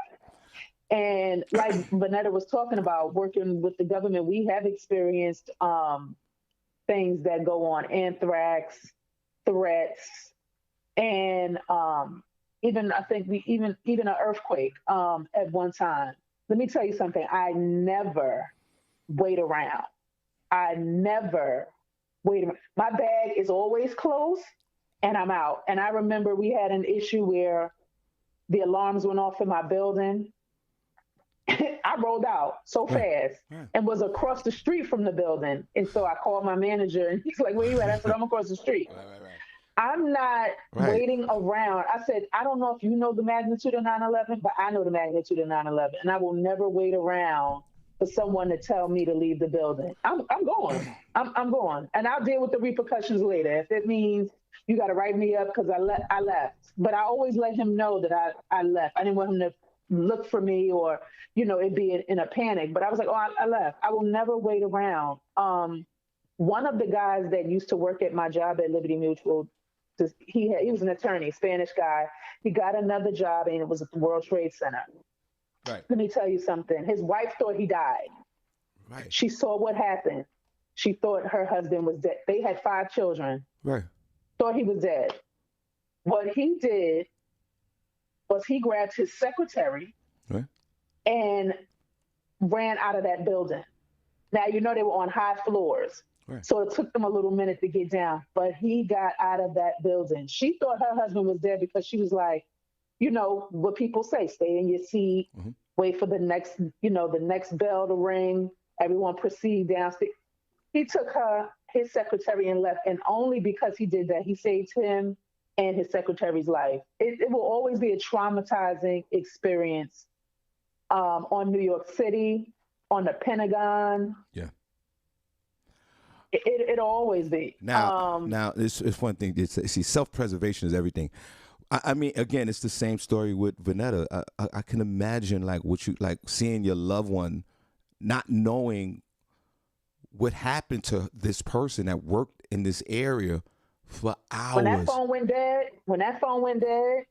And like Vanetta was talking about, working with the government, we have experienced things that go on, anthrax, threats, and even I think even an earthquake at one time. Let me tell you something. I never wait around. I never wait around. My bag is always closed and I'm out. And I remember we had an issue where the alarms went off in my building. I rolled out so fast and was across the street from the building. And so I called my manager and he's like, where you at? I said, I'm across the street. I'm not waiting around. I said, I don't know if you know the magnitude of 9/11, but I know the magnitude of 9/11. And I will never wait around for someone to tell me to leave the building. I'm going. I'm going. And I'll deal with the repercussions later. If it means you got to write me up because I left. But I always let him know that I left. I didn't want him to look for me or, it'd be in a panic. But I was like, I left. I will never wait around. One of the guys that used to work at my job at Liberty Mutual, he was an attorney, Spanish guy. He got another job and it was at the World Trade Center. Right. Let me tell you something. His wife thought he died. Right. She saw what happened. She thought her husband was dead. They had 5 children. Right. Thought he was dead. What he did was he grabbed his secretary and ran out of that building. Now, they were on high floors. Right. So it took them a little minute to get down, but he got out of that building. She thought her husband was dead because she was like, what people say, stay in your seat, wait for the next bell to ring, everyone proceed downstairs. He took his secretary and left, and only because he did that, he saved him and his secretary's life. It will always be a traumatizing experience on New York City, on the Pentagon. Yeah. It'll always be. Now, it's one thing. See, self-preservation is everything. I mean, again, it's the same story with Vanetta. I can imagine seeing your loved one, not knowing what happened to this person that worked in this area for hours. When that phone went dead.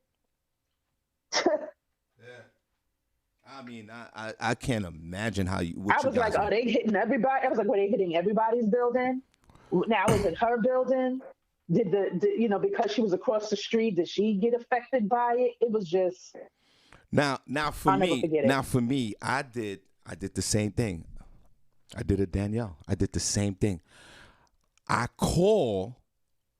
I mean, I can't imagine how you. I was like, are they hitting everybody? I was like, were they hitting everybody's building? Now, was it her building? Did because she was across the street, did she get affected by it? It was just. Now for me, I did the same thing. I did it, Danielle. I did the same thing. I call.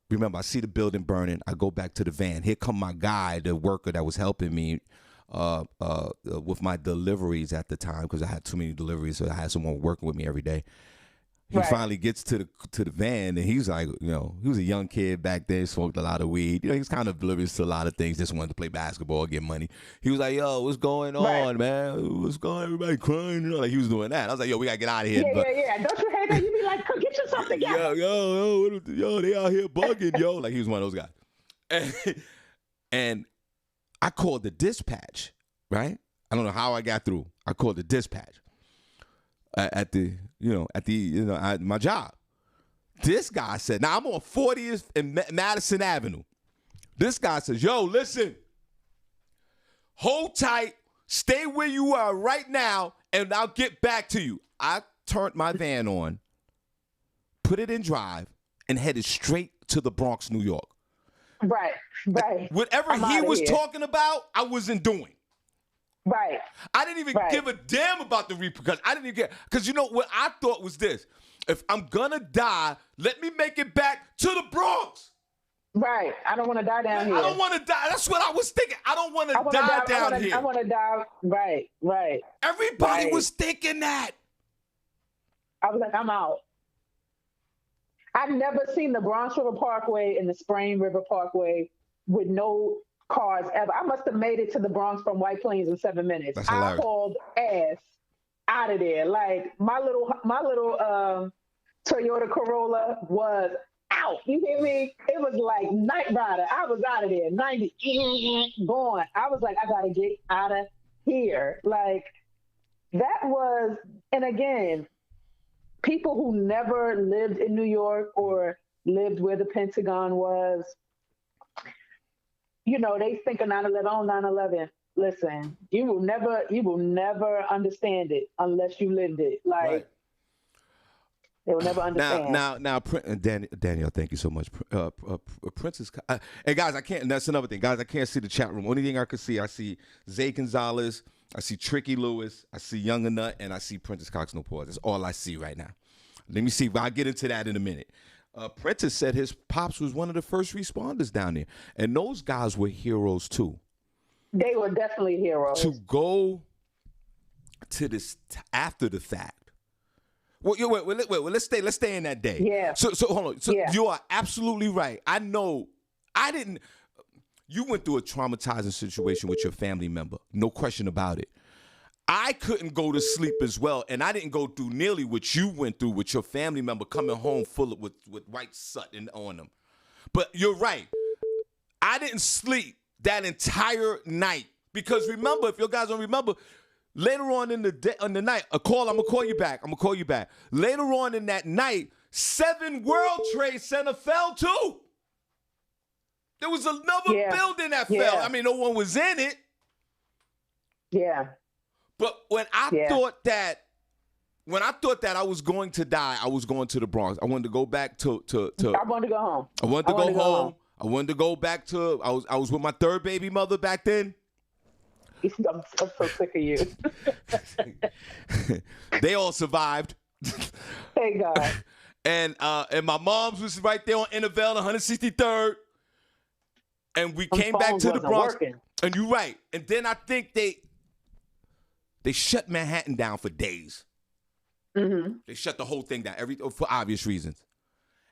Remember, I see the building burning. I go back to the van. Here come my guy, the worker that was helping me with my deliveries at the time because I had too many deliveries, so I had someone working with me every day. He finally gets to the van, and he's like, he was a young kid back then, smoked a lot of weed. He's kind of oblivious to a lot of things, just wanted to play basketball, get money. He was like, yo, what's going on, man? What's going on? Everybody crying? Like, he was doing that. I was like, yo, we got to get out of here. Yeah. Don't you hate that? You be like, come get you something. Yo, they out here bugging, yo. Like, he was one of those guys. And I called the dispatch, right? I don't know how I got through. I called the dispatch at my job. This guy said, now I'm on 40th and Madison Avenue. This guy says, yo, listen, hold tight, stay where you are right now, and I'll get back to you. I turned my van on, put it in drive, and headed straight to the Bronx, New York. Right. Whatever he was talking about, I wasn't doing. Right. I didn't even give a damn about the repercussions. I didn't even get, because you know what I thought was this. If I'm gonna die, let me make it back to the Bronx. Right. I don't want to die down here. I don't want to die. That's what I was thinking. I don't want to die down here. I want to die. Right. Right. Everybody was thinking that. I was like, I'm out. I've never seen the Bronx River Parkway and the Sprain River Parkway with no cars ever. I must have made it to the Bronx from White Plains in 7 minutes. I hauled ass out of there. Like my little Toyota Corolla was out. You hear me? It was like Night Rider. I was out of there. 90 going. I was like, I gotta get out of here. Like that was, and again, people who never lived in New York or lived where the Pentagon was, you know, they think of 9/11, oh, 9/11. Listen, you will never understand it unless you lived it. Like, they will never understand. Now, Danielle, thank you so much. Princess, hey guys, I can't. And that's another thing, guys. I can't see the chat room. Only thing I can see, I see Zay Gonzalez, I see Tricky Lewis, I see Younger Nut, and I see Princess Cox No Pause. That's all I see right now. Let me see. I'll get into that in a minute. Princess said his pops was one of the first responders down there, and those guys were heroes too. They were definitely heroes. To go to this after the fact. Well, wait. Let's stay in that day. Yeah. So hold on. So you are absolutely right. I know. You went through a traumatizing situation with your family member. No question about it. I couldn't go to sleep as well, and I didn't go through nearly what you went through with your family member coming home full of with white soot on them. But you're right. I didn't sleep that entire night because remember, if you guys don't remember, later on in the day, on the night, I'm gonna call you back. Later on in that night, 7 World Trade Center fell too. There was another building that fell. I mean, no one was in it. Yeah. But when I thought that I was going to die, I was going to the Bronx. I wanted to go back to I wanted to go home. I wanted to go home. I wanted to go back to I was with my third baby mother back then. I'm so sick of you. They all survived. Thank God. And my mom's was right there on Innervale, 163rd. And we came back to the Bronx. Working. And you're right. And then I think they shut Manhattan down for days. Mm-hmm. They shut the whole thing down for obvious reasons.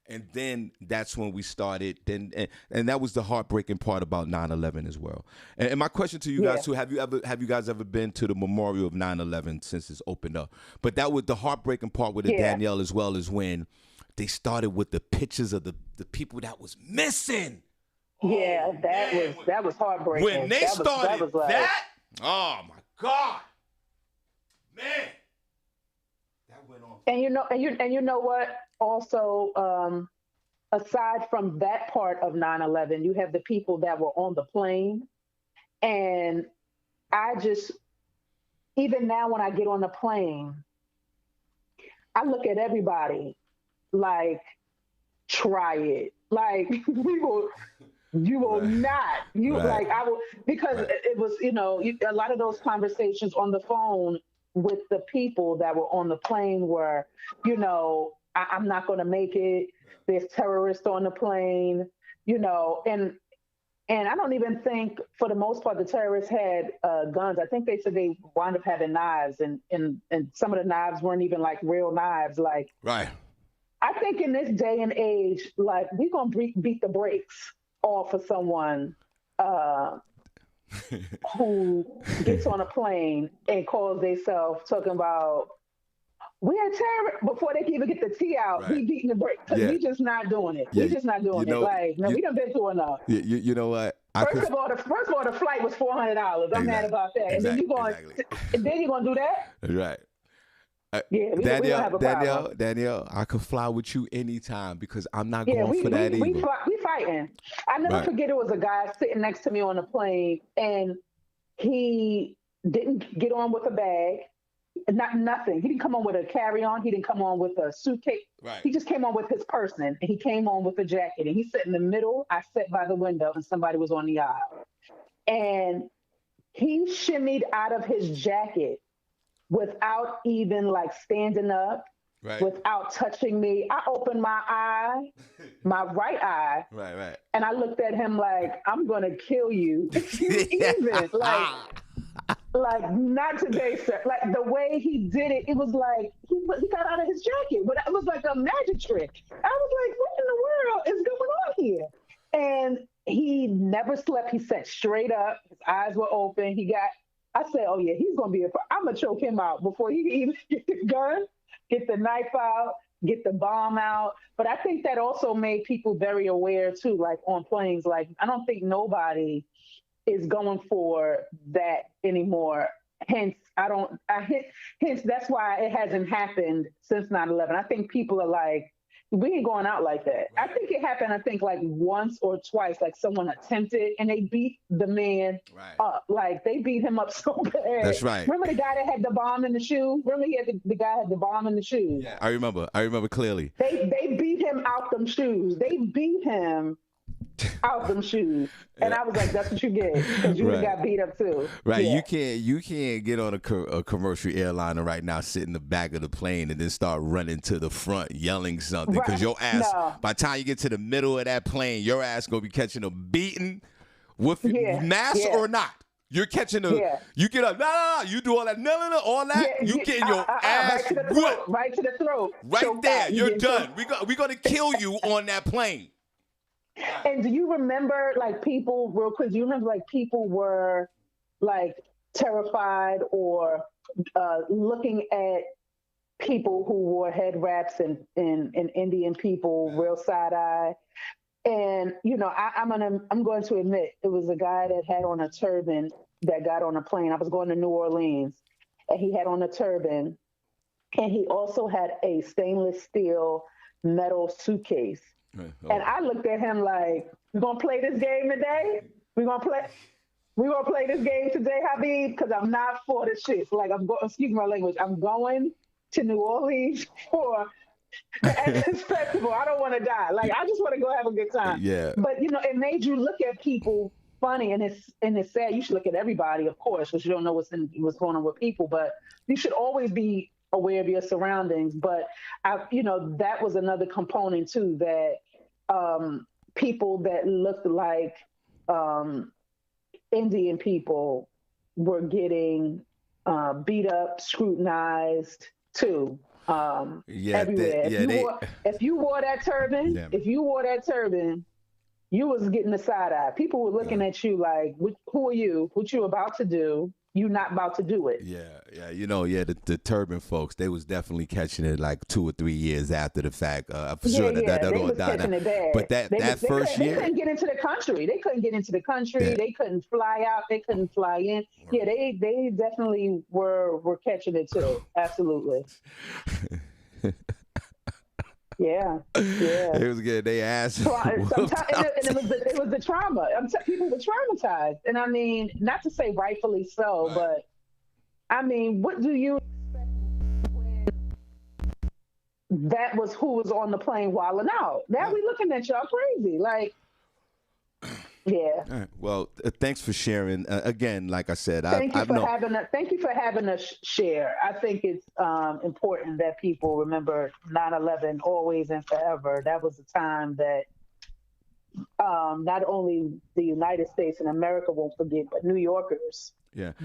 And then that's when we started. And that was the heartbreaking part about 9/11 as well. And my question to you guys too: Have you guys ever been to the memorial of 9/11 since it's opened up? But that was the heartbreaking part with the Danielle as well, as when they started with the pictures of the people that was missing. Yeah, that was heartbreaking. When they started that, oh my God, man, that went on. And you know what? Also, aside from that part of 9/11, you have the people that were on the plane, and I just, even now when I get on the plane, I look at everybody like, try it, like you will not. Like I will, because it was, a lot of those conversations on the phone with the people that were on the plane were, I'm not going to make it. There's terrorists on the plane, and I don't even think, for the most part, the terrorists had guns. I think they said they wound up having knives, and some of the knives weren't even like real knives. Like, right. I think in this day and age, like, we're going to beat the brakes off of someone who gets on a plane and calls themselves talking about, we are terrorists, before they can even get the T out. Right. We beating the brakes because we just not doing it. We just not doing it. Like, no, we done been through enough. You know what? First of all, the flight was $400. I'm mad about that. And then you're going to do that? Right. We don't have a problem. Danielle, I could fly with you anytime because I'm not going for that either. We fighting. I never forget, it was a guy sitting next to me on the plane, and he didn't get on with a bag, nothing. He didn't come on with a carry-on. He didn't come on with a suitcase. Right. He just came on with his person, and he came on with a jacket. And he sat in the middle. I sat by the window, and somebody was on the aisle. And he shimmied out of his jacket without even like standing up, Right. without touching me. I opened my eye, my right eye, Right. and I looked at him like, I'm gonna kill you if you even like not today, sir. Like the way he did it, it was like he got out of his jacket, but it was like a magic trick. I was like, what in the world is going on here? And he never slept. He sat straight up. His eyes were open. I said, oh yeah, he's gonna be I'm gonna choke him out before he can even get the gun, get the knife out, get the bomb out. But I think that also made people very aware too, like on planes. Like I don't think nobody is going for that anymore. Hence, hence that's why it hasn't happened since 9/11. I think people are like, we ain't going out like that. Right. I think it happened, like once or twice, like someone attempted and they beat the man up. Like they beat him up so bad. That's right. Remember the guy that had the bomb in the shoe? Remember the guy had the bomb in the shoe? Yeah, I remember clearly. They beat him out them shoes. They beat him out them shoes. And I was like, that's what you get, because you got beat up too. Right. Yeah. You can't get on a commercial airliner right now, sit in the back of the plane and then start running to the front yelling something, because your ass, by the time you get to the middle of that plane, your ass going to be catching a beating with mask or not. You're catching you get up, no, you do all that, no, all that, you getting your ass whooped. Right to the throat. Right there, you're done. We're going to kill you on that plane. And do you remember, like, people, real quick, do you remember, like, people were, like, terrified or looking at people who wore head wraps and Indian people real side-eye? And, you know, I'm going to admit, it was a guy that had on a turban that got on a plane. I was going to New Orleans, and he had on a turban, and he also had a stainless steel metal suitcase. And I looked at him like, we're going to play this game today? We're going to play this game today, Habib? Because I'm not for the shit. Like, excuse my language, I'm going to New Orleans for the Essence Festival. I don't want to die. Like, I just want to go have a good time. Yeah. But, you know, it made you look at people funny, and it's sad. You should look at everybody, of course, because you don't know what's going on with people. But you should always be aware of your surroundings. But that was another component too, that people that looked like Indian people were getting beat up, scrutinized too. Everywhere. If you wore that turban, you was getting the side eye. People were looking at you like, who are you? What you about to do? You not about to do it. Yeah. The turban folks, they was definitely catching it like 2 or 3 years after the fact. I'm sure that all died down. But that first year, they couldn't get into the country. Yeah. They couldn't fly out. They couldn't fly in. Yeah, they definitely were catching it too. Absolutely. Yeah. It was good. They asked. It was the trauma. People were traumatized, and I mean, not to say rightfully so, but I mean, what do you expect when that was who was on the plane wilding out? Now we looking at y'all crazy, like. Yeah. All right. Well, thanks for sharing. Again, like I said, thank you for having us share. I think it's important that people remember 9/11 always and forever. That was a time that not only the United States and America won't forget, but New Yorkers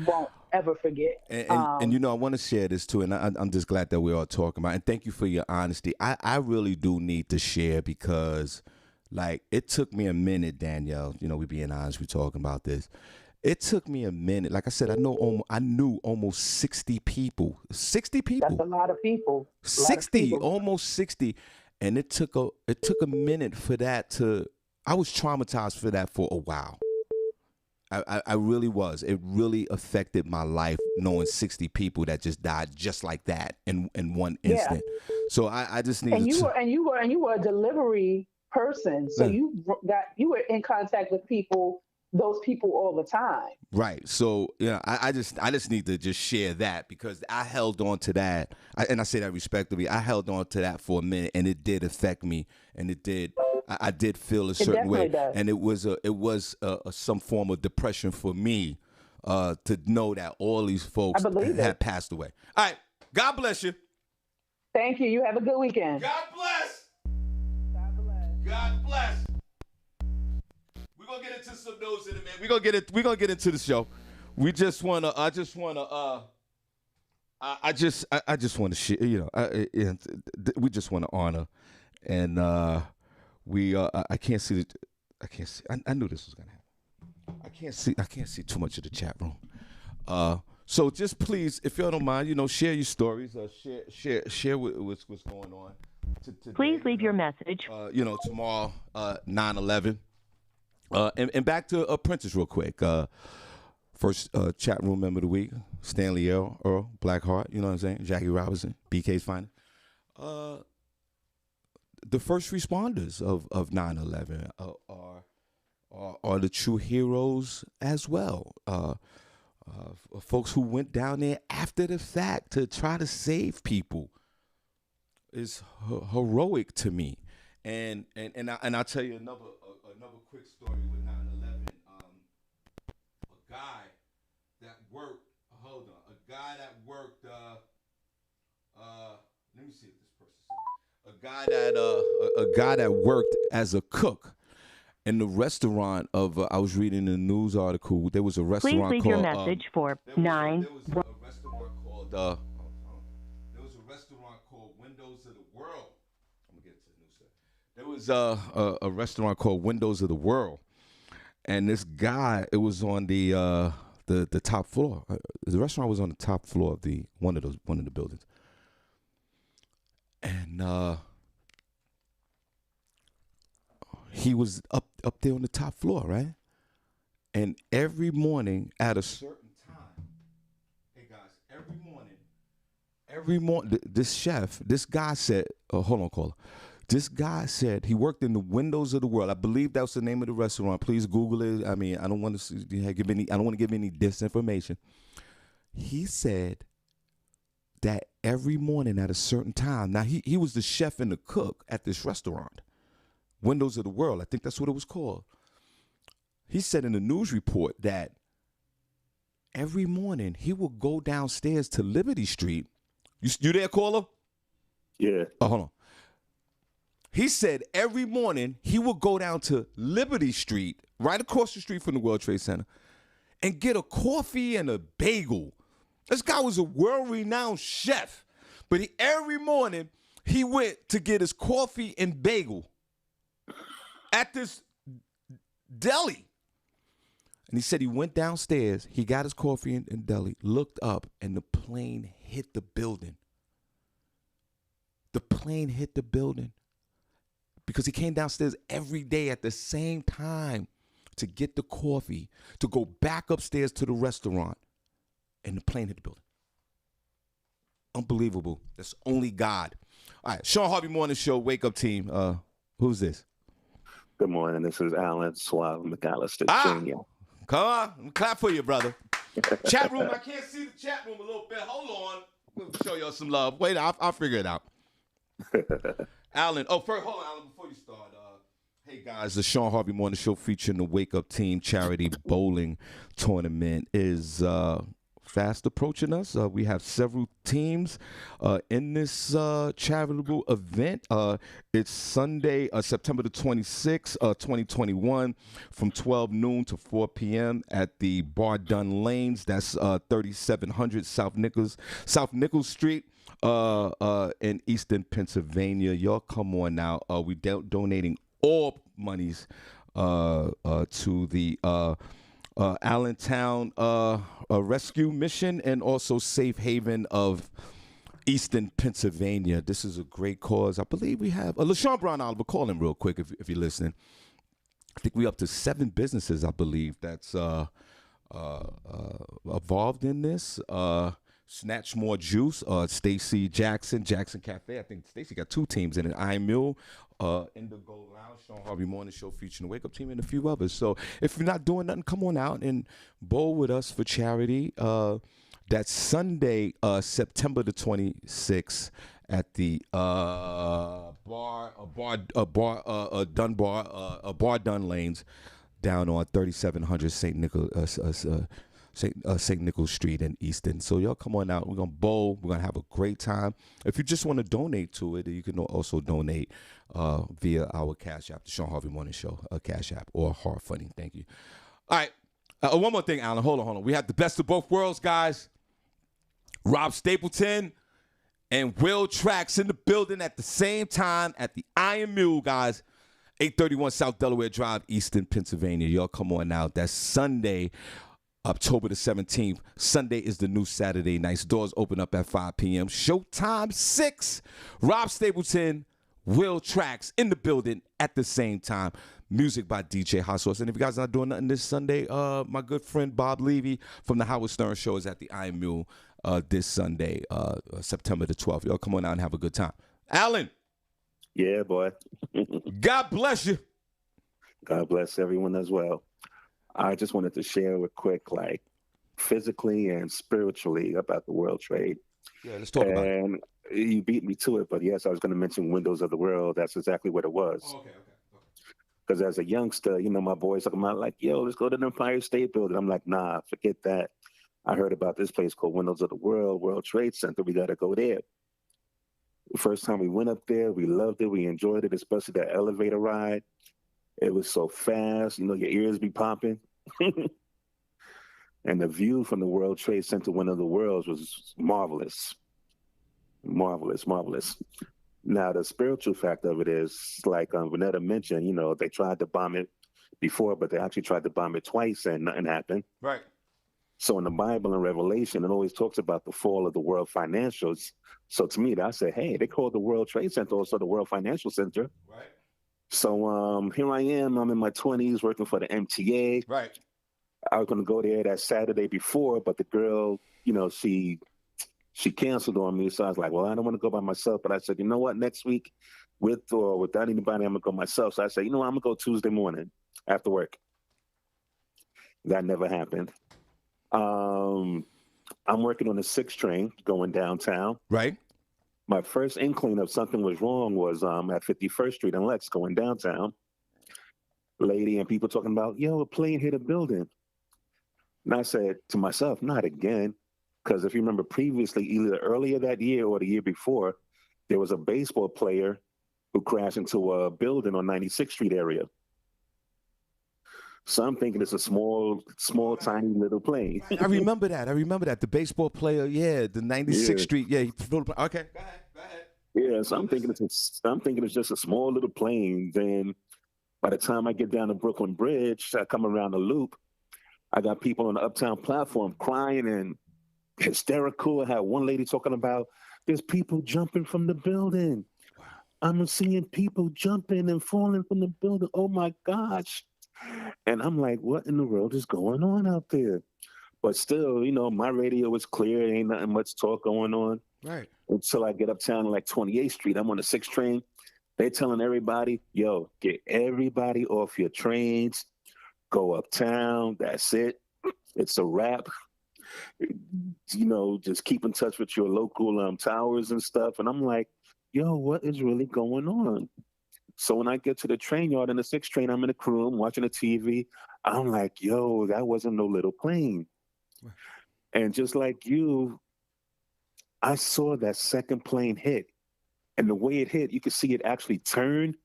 won't ever forget. And you know, I want to share this too, and I'm just glad that we're all talking about it. And thank you for your honesty. I really do need to share, because like, it took me a minute, Danielle. You know, we being honest, we talking about this. It took me a minute. Like I said, I knew almost 60 people. 60 people. That's a lot of people. 60, almost 60. And it took a minute for that to. I was traumatized for that for a while. I really was. It really affected my life, knowing 60 people that just died just like that in one instant. So I just needed. And you were a delivery person, so you were in contact with those people all the time. Right. So I just need to just share that, because I held on to that, and I say that respectfully. I held on to that for a minute, and it did affect me, and it did. I did feel a certain way, and it was some form of depression for me. to know that all these folks I believe had it. passed away. All right. God bless you. Thank you. You have a good weekend. God bless. God bless. God bless. We're gonna get into some news in a minute. We're gonna get into the show. We just wanna I just wanna share, we just wanna honor, and I can't see I knew this was gonna happen. I can't see too much of the chat room. So just please, if y'all don't mind, share your stories, share what's going on. Today, please leave your message. Tomorrow, 9/11. And back to Princess real quick. First chat room member of the week, Stanley Earl, Blackheart, you know what I'm saying? Jackie Robinson, BK's finest. The first responders of 9/11 are the true heroes as well. Folks who went down there after the fact to try to save people is heroic to me. And I'll tell you another quick story with 9/11. A guy that worked. Let me see if this person. A guy that worked as a cook in the restaurant of. I was reading a news article. There was a restaurant. Please leave called, your message for there 9. Was a restaurant called. There was a restaurant called Windows of the World. I'm gonna get to the news there. There was a restaurant called Windows of the World, and this guy. It was on the top floor. The restaurant was on the top floor of one of the buildings, and he was up there on the top floor, right? And every morning at a certain time, hey guys, every morning, this guy said, hold on, caller. This guy said he worked in the Windows of the World. I believe that was the name of the restaurant. Please Google it. I mean, I don't want to give any disinformation. He said that every morning at a certain time. Now he was the chef and the cook at this restaurant, Windows of the World. I think that's what it was called. He said in the news report that every morning he would go downstairs to Liberty Street. You there, caller? Yeah. Oh, hold on. He said every morning he would go down to Liberty Street, right across the street from the World Trade Center, and get a coffee and a bagel. This guy was a world-renowned chef, but every morning he went to get his coffee and bagel at this deli. And he said he went downstairs, he got his coffee in deli, looked up, and the plane hit the building. The plane hit the building because he came downstairs every day at the same time to get the coffee, to go back upstairs to the restaurant, and the plane hit the building. Unbelievable. That's only God. All right, Shawn Harvey Morning Show, Wake Up Team. Who's this? Good morning. This is Alan Suave McAllister Sr. Come on. Clap for you, brother. Chat room. I can't see the chat room a little bit. Hold on. We'll show y'all some love. Wait, I'll figure it out. Alan. Oh, first, hold on, Alan, before you start. Hey, guys, the Shawn Harvey Morning Show featuring the Wake Up Team charity bowling tournament is fast approaching us. We have several teams in this charitable event. It's Sunday, September the 26th, 2021, from 12 noon to 4 p.m. at the Bar Dun Lanes. That's 3700 South Nichols Street in Eastern Pennsylvania. Y'all come on now. We donating all monies to the Allentown Rescue Mission and also Safe Haven of Eastern Pennsylvania. This is a great cause. I believe we have LaShawn Brown Oliver. Call him real quick if you're listening. I think we're up to 7 businesses, I believe, that's involved in this. Snatch More Juice, Stacy Jackson Cafe. I think Stacy got 2 teams in it. I'm Mule, Indigo Lounge, Shawn Harvey Morning Show featuring the Wake Up Team and a few others. So if you're not doing nothing, come on out and bowl with us for charity. That's Sunday, September the 26th at the Bar Dun Lanes down on 3700 St. Nicholas St. Nicholas Street in Easton. So y'all come on out. We're going to bowl. We're going to have a great time. If you just want to donate to it, you can also donate via our Cash App, the Shawn Harvey Morning Show, Cash App, or Hard Funding. Thank you. All right. One more thing, Alan. Hold on. We have the best of both worlds, guys. Rob Stapleton and Will Trax in the building at the same time at the Iron Mule, guys. 831 South Delaware Drive, Easton, Pennsylvania. Y'all come on out. That's Sunday, October the 17th. Sunday is the new Saturday night. Doors open up at 5 p.m. Showtime 6. Rob Stapleton, Will Trax in the building at the same time. Music by DJ Hot Sauce. And if you guys are not doing nothing this Sunday, my good friend Bob Levy from the Howard Stern Show is at the Iron Mule this Sunday, September the 12th. Y'all come on out and have a good time. Alan. Yeah, boy. God bless you. God bless everyone as well. I just wanted to share a quick, like, physically and spiritually about the World Trade. Yeah, let's talk about it. And you beat me to it, but yes, I was going to mention Windows of the World. That's exactly what it was. Oh, okay. Because as a youngster, my boys talking about, like, yo, let's go to the Empire State Building. I'm like, nah, forget that. I heard about this place called Windows of the World, World Trade Center. We got to go there. First time we went up there, we loved it. We enjoyed it, especially that elevator ride. It was so fast. Your ears be popping. And the view from the World Trade Center, one of the worlds, was marvelous. Marvelous, marvelous. Now, the spiritual fact of it is, like Vanetta mentioned, they tried to bomb it before, but they actually tried to bomb it twice and nothing happened. Right. So in the Bible and Revelation, it always talks about the fall of the world financials. So to me, I said, hey, they call the World Trade Center also the World Financial Center. Right. So here I am. I'm in my 20s working for the MTA. Right. I was going to go there that Saturday before, but the girl, she canceled on me. So I was like, well, I don't want to go by myself. But I said, you know what? Next week, with or without anybody, I'm going to go myself. So I said, I'm going to go Tuesday morning after work. That never happened. I'm working on the 6 train going downtown. Right. My first inkling of something was wrong was at 51st Street and Lex going downtown. Lady and people talking about, yo, a plane hit a building. And I said to myself, not again. Because if you remember previously, either earlier that year or the year before, there was a baseball player who crashed into a building on 96th Street area. So I'm thinking it's a small, tiny little plane. I remember that. The baseball player, the 96th Street. Yeah. Okay. Go ahead. Yeah, so I'm thinking it's just a small little plane. Then by the time I get down to Brooklyn Bridge, I come around the loop. I got people on the Uptown platform crying and hysterical. I had one lady talking about there's people jumping from the building. Wow. I'm seeing people jumping and falling from the building. Oh my gosh. And I'm like, what in the world is going on out there? But still, my radio was clear. Ain't nothing much talk going on. Right. Until I get uptown to like 28th Street. I'm on the 6th train. They telling everybody, yo, get everybody off your trains. Go uptown. That's it. It's a wrap. Just keep in touch with your local towers and stuff. And I'm like, yo, what is really going on? So when I get to the train yard in the 6th train, I'm in the crew room watching the TV. I'm like, yo, that wasn't no little plane. Right. And just like you, I saw that second plane hit. And the way it hit, you could see it actually turn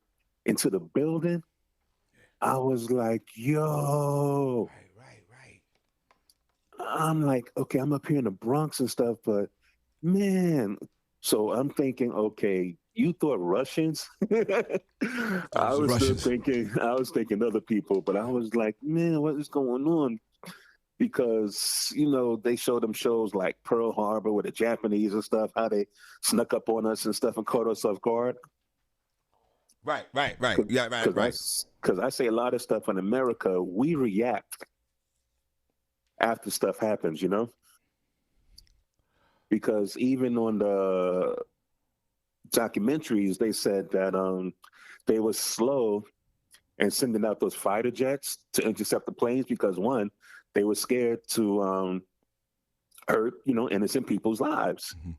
into the building. I was like, yo. Right. I'm like, okay, I'm up here in the Bronx and stuff, but man. So I'm thinking, okay, you thought Russians? I was thinking other people, but I was like, man, what is going on? Because, they showed them shows like Pearl Harbor with the Japanese and stuff, how they snuck up on us and stuff and caught us off guard. Right. Yeah, right. Because I say a lot of stuff in America, we react after stuff happens, Because even on the documentaries, they said that they were slow in sending out those fighter jets to intercept the planes because, one, they were scared to hurt, innocent people's lives. Mm-hmm.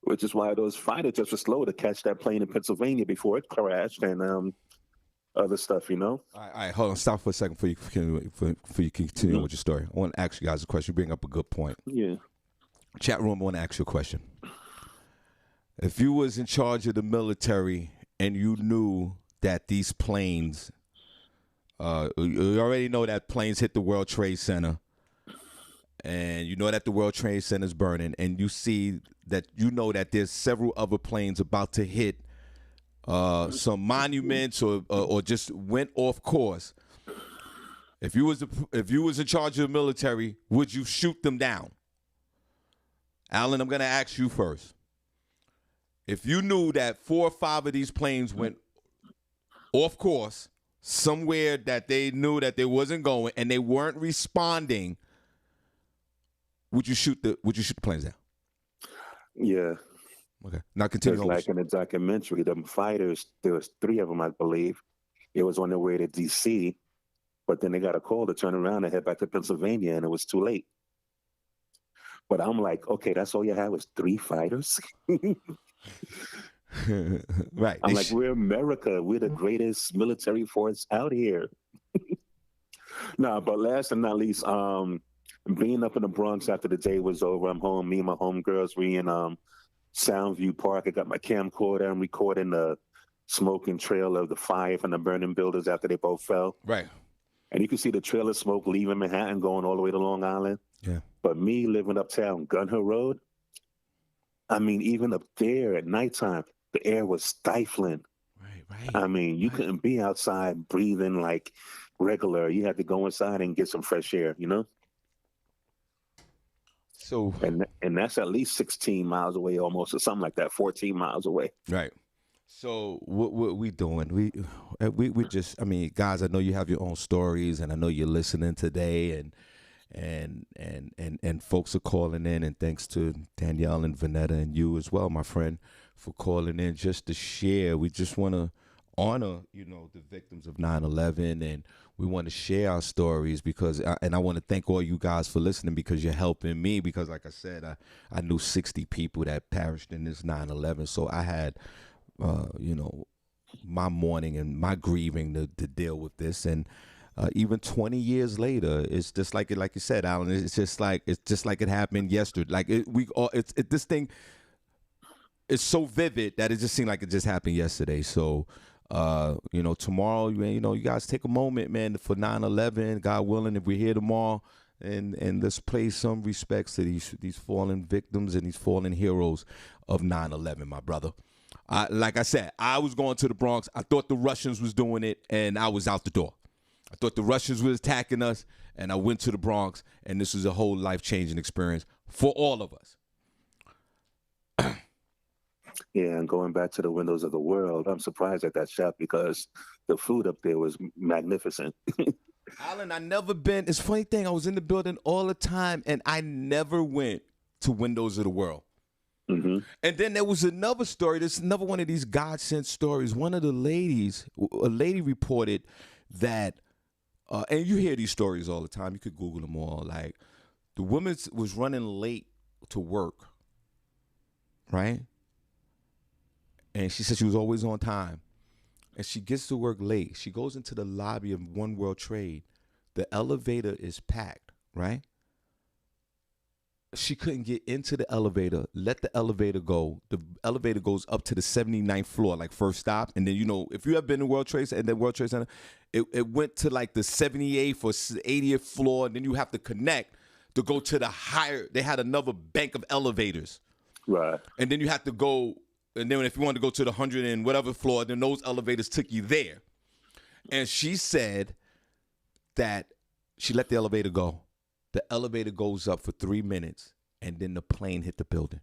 Which is why those fighter jets were slow to catch that plane in Pennsylvania before it crashed. And other stuff, you know. All right, hold on. Stop for a second before you continue with your story. I want to ask you guys a question. You bring up a good point. Yeah. Chat room, I want to ask you a question. If you was in charge of the military and you knew that these planes, you already know that planes hit the World Trade Center, and you know that the World Trade Center is burning, and you see that you know that there's several other planes about to hit some monuments or just went off course. If you was in charge of the military, would you shoot them down? Alan, I'm going to ask you first. If you knew that 4 or 5 of these planes went off course somewhere that they knew that they wasn't going and they weren't responding, would you shoot the planes down? Yeah. Okay. Now continue. Just like in the documentary, them fighters, there was 3 of them, I believe. It was on their way to D.C., but then they got a call to turn around and head back to Pennsylvania, and it was too late. But I'm like, okay, that's all you had was 3 fighters? Right. I'm like, we're America. We're the greatest military force out here. No, but last and not least, being up in the Bronx after the day was over, I'm home. Me and my homegirls, we in Soundview Park. I got my camcorder. I'm recording the smoking trail of the fire from the burning buildings after they both fell. Right. And you can see the trail of smoke leaving Manhattan, going all the way to Long Island. Yeah. But me living uptown Gun Hill Road, I mean, even up there at nighttime, the air was stifling. Right. I mean, you couldn't be outside breathing like regular. You had to go inside and get some fresh air, you know? So and that's at least 16 miles away almost, or something like that, 14 miles away. Right. So what we doing? We just, I mean, guys, I know you have your own stories, and I know you're listening today, and folks are calling in, and thanks to Danielle and Vanetta and you as well, my friend, for calling in just to share. We just want to honor, the victims of 9/11, and we want to share our stories because, and I want to thank all you guys for listening because you're helping me because, like I said, I knew 60 people that perished in this 9/11, so I had, my mourning and my grieving to deal with this, and even 20 years later, it's just like you said, Alan. It's just like it happened yesterday. Like this thing is so vivid that it just seemed like it just happened yesterday. So, tomorrow, you guys take a moment, man, for 9/11. God willing, if we're here tomorrow, and let's pay some respects to these fallen victims and these fallen heroes of 9/11, my brother. Like I said, I was going to the Bronx. I thought the Russians was doing it, and I was out the door. I thought the Russians were attacking us, and I went to the Bronx, and this was a whole life-changing experience for all of us. Yeah, and going back to the Windows of the World, I'm surprised at that shop because the food up there was magnificent. Alan, I never been. It's a funny thing. I was in the building all the time, and I never went to Windows of the World. Mm-hmm. And then there was another story. There's another one of these God-sent stories. One of the ladies, a lady reported that, and you hear these stories all the time. You could Google them all. Like, the woman was running late to work, right? And she said she was always on time. And she gets to work late. She goes into the lobby of One World Trade. The elevator is packed, right? She couldn't get into the elevator, let the elevator go. The elevator goes up to the 79th floor, like first stop. And then, if you have been in World Trade Center, and then World Trade Center, it went to like the 78th or 80th floor. And then you have to connect to go to the higher. They had another bank of elevators. Right. And then you have to go. And then if you wanted to go to the 100 and whatever floor, then those elevators took you there. And she said that she let the elevator go. The elevator goes up for 3 minutes, and then the plane hit the building.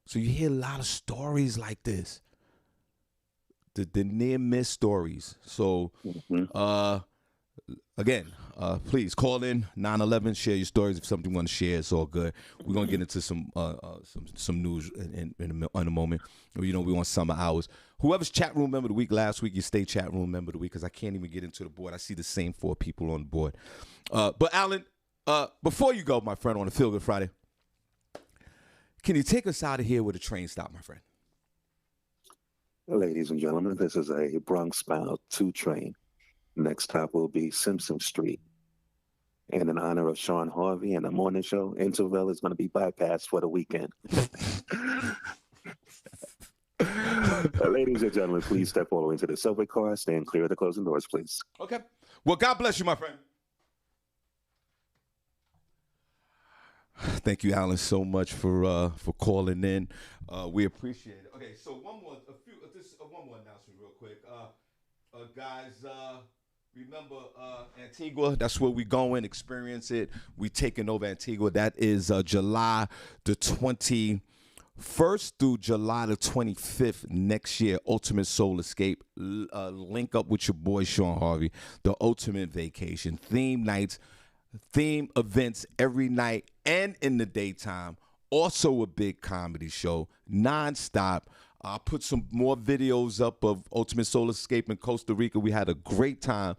So you hear a lot of stories like this, the near-miss stories. So, again, please call in 9/11, share your stories. If something you want to share, it's all good. We're gonna get into some news in a moment. We want summer hours. Whoever's chat room member of the week last week, you stay chat room member of the week because I can't even get into the board. I see the same 4 people on the board. But Alan, before you go, my friend, on a Feel Good Friday, can you take us out of here with a train stop, my friend? Ladies and gentlemen, this is a Bronx Bound 2 train. Next stop will be Simpson Street. And in honor of Shawn Harvey and the morning show, Interville is going to be bypassed for the weekend. Ladies and gentlemen, please step all the way into the subway car. Stand clear of the closing doors, please. Okay. Well, God bless you, my friend. Thank you, Alan, so much for calling in. We appreciate it. Okay, so one more announcement, real quick. Guys, remember Antigua? That's where we going. Experience it. We taking over Antigua. That is July the 21st through July the 25th next year. Ultimate Soul Escape. Link up with your boy Shawn Harvey. The ultimate vacation. Theme nights. Theme events every night and in the daytime. Also a big comedy show, nonstop. I'll put some more videos up of Ultimate Soul Escape in Costa Rica. We had a great time.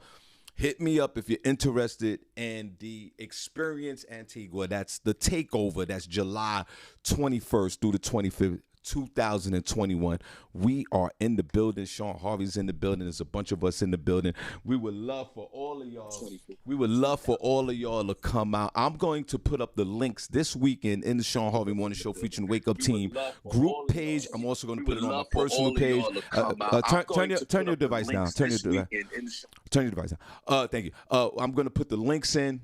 Hit me up if you're interested in the Experience Antigua. That's the takeover. That's July 21st through the 25th. 2021. We are in the building. Shawn Harvey's in the building. There's a bunch of us in the building. We would love for all of y'all. To come out. I'm going to put up the links this weekend in the Shawn Harvey Morning Show featuring Wake Up Team group page. I'm also going to put it on my personal page. Turn your device down. Turn your device down. Thank you. I'm going to put the links in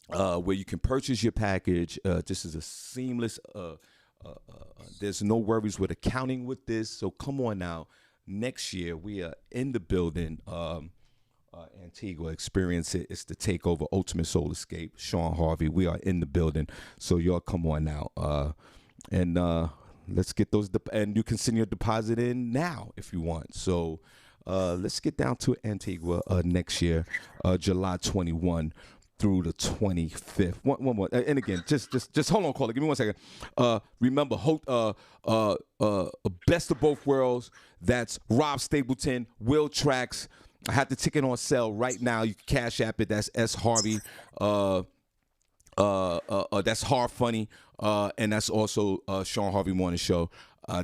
where you can purchase your package. This is a seamless. There's no worries with accounting with this. So come on now. Next year, we are in the building. Antigua, experience it. It's the takeover, Ultimate Soul Escape, Shawn Harvey. We are in the building. So y'all come on now. And let's get those. And you can send your deposit in now if you want. So let's get down to Antigua next year, July 21. Through the 25th. One more. And again, just hold on, caller. Give me 1 second. Remember, Best of Both Worlds. That's Rob Stapleton, Will Trax. I have the ticket on sale right now. You can cash app it. That's S Harvey. That's Hard Funny. And that's also Shawn Harvey Morning Show.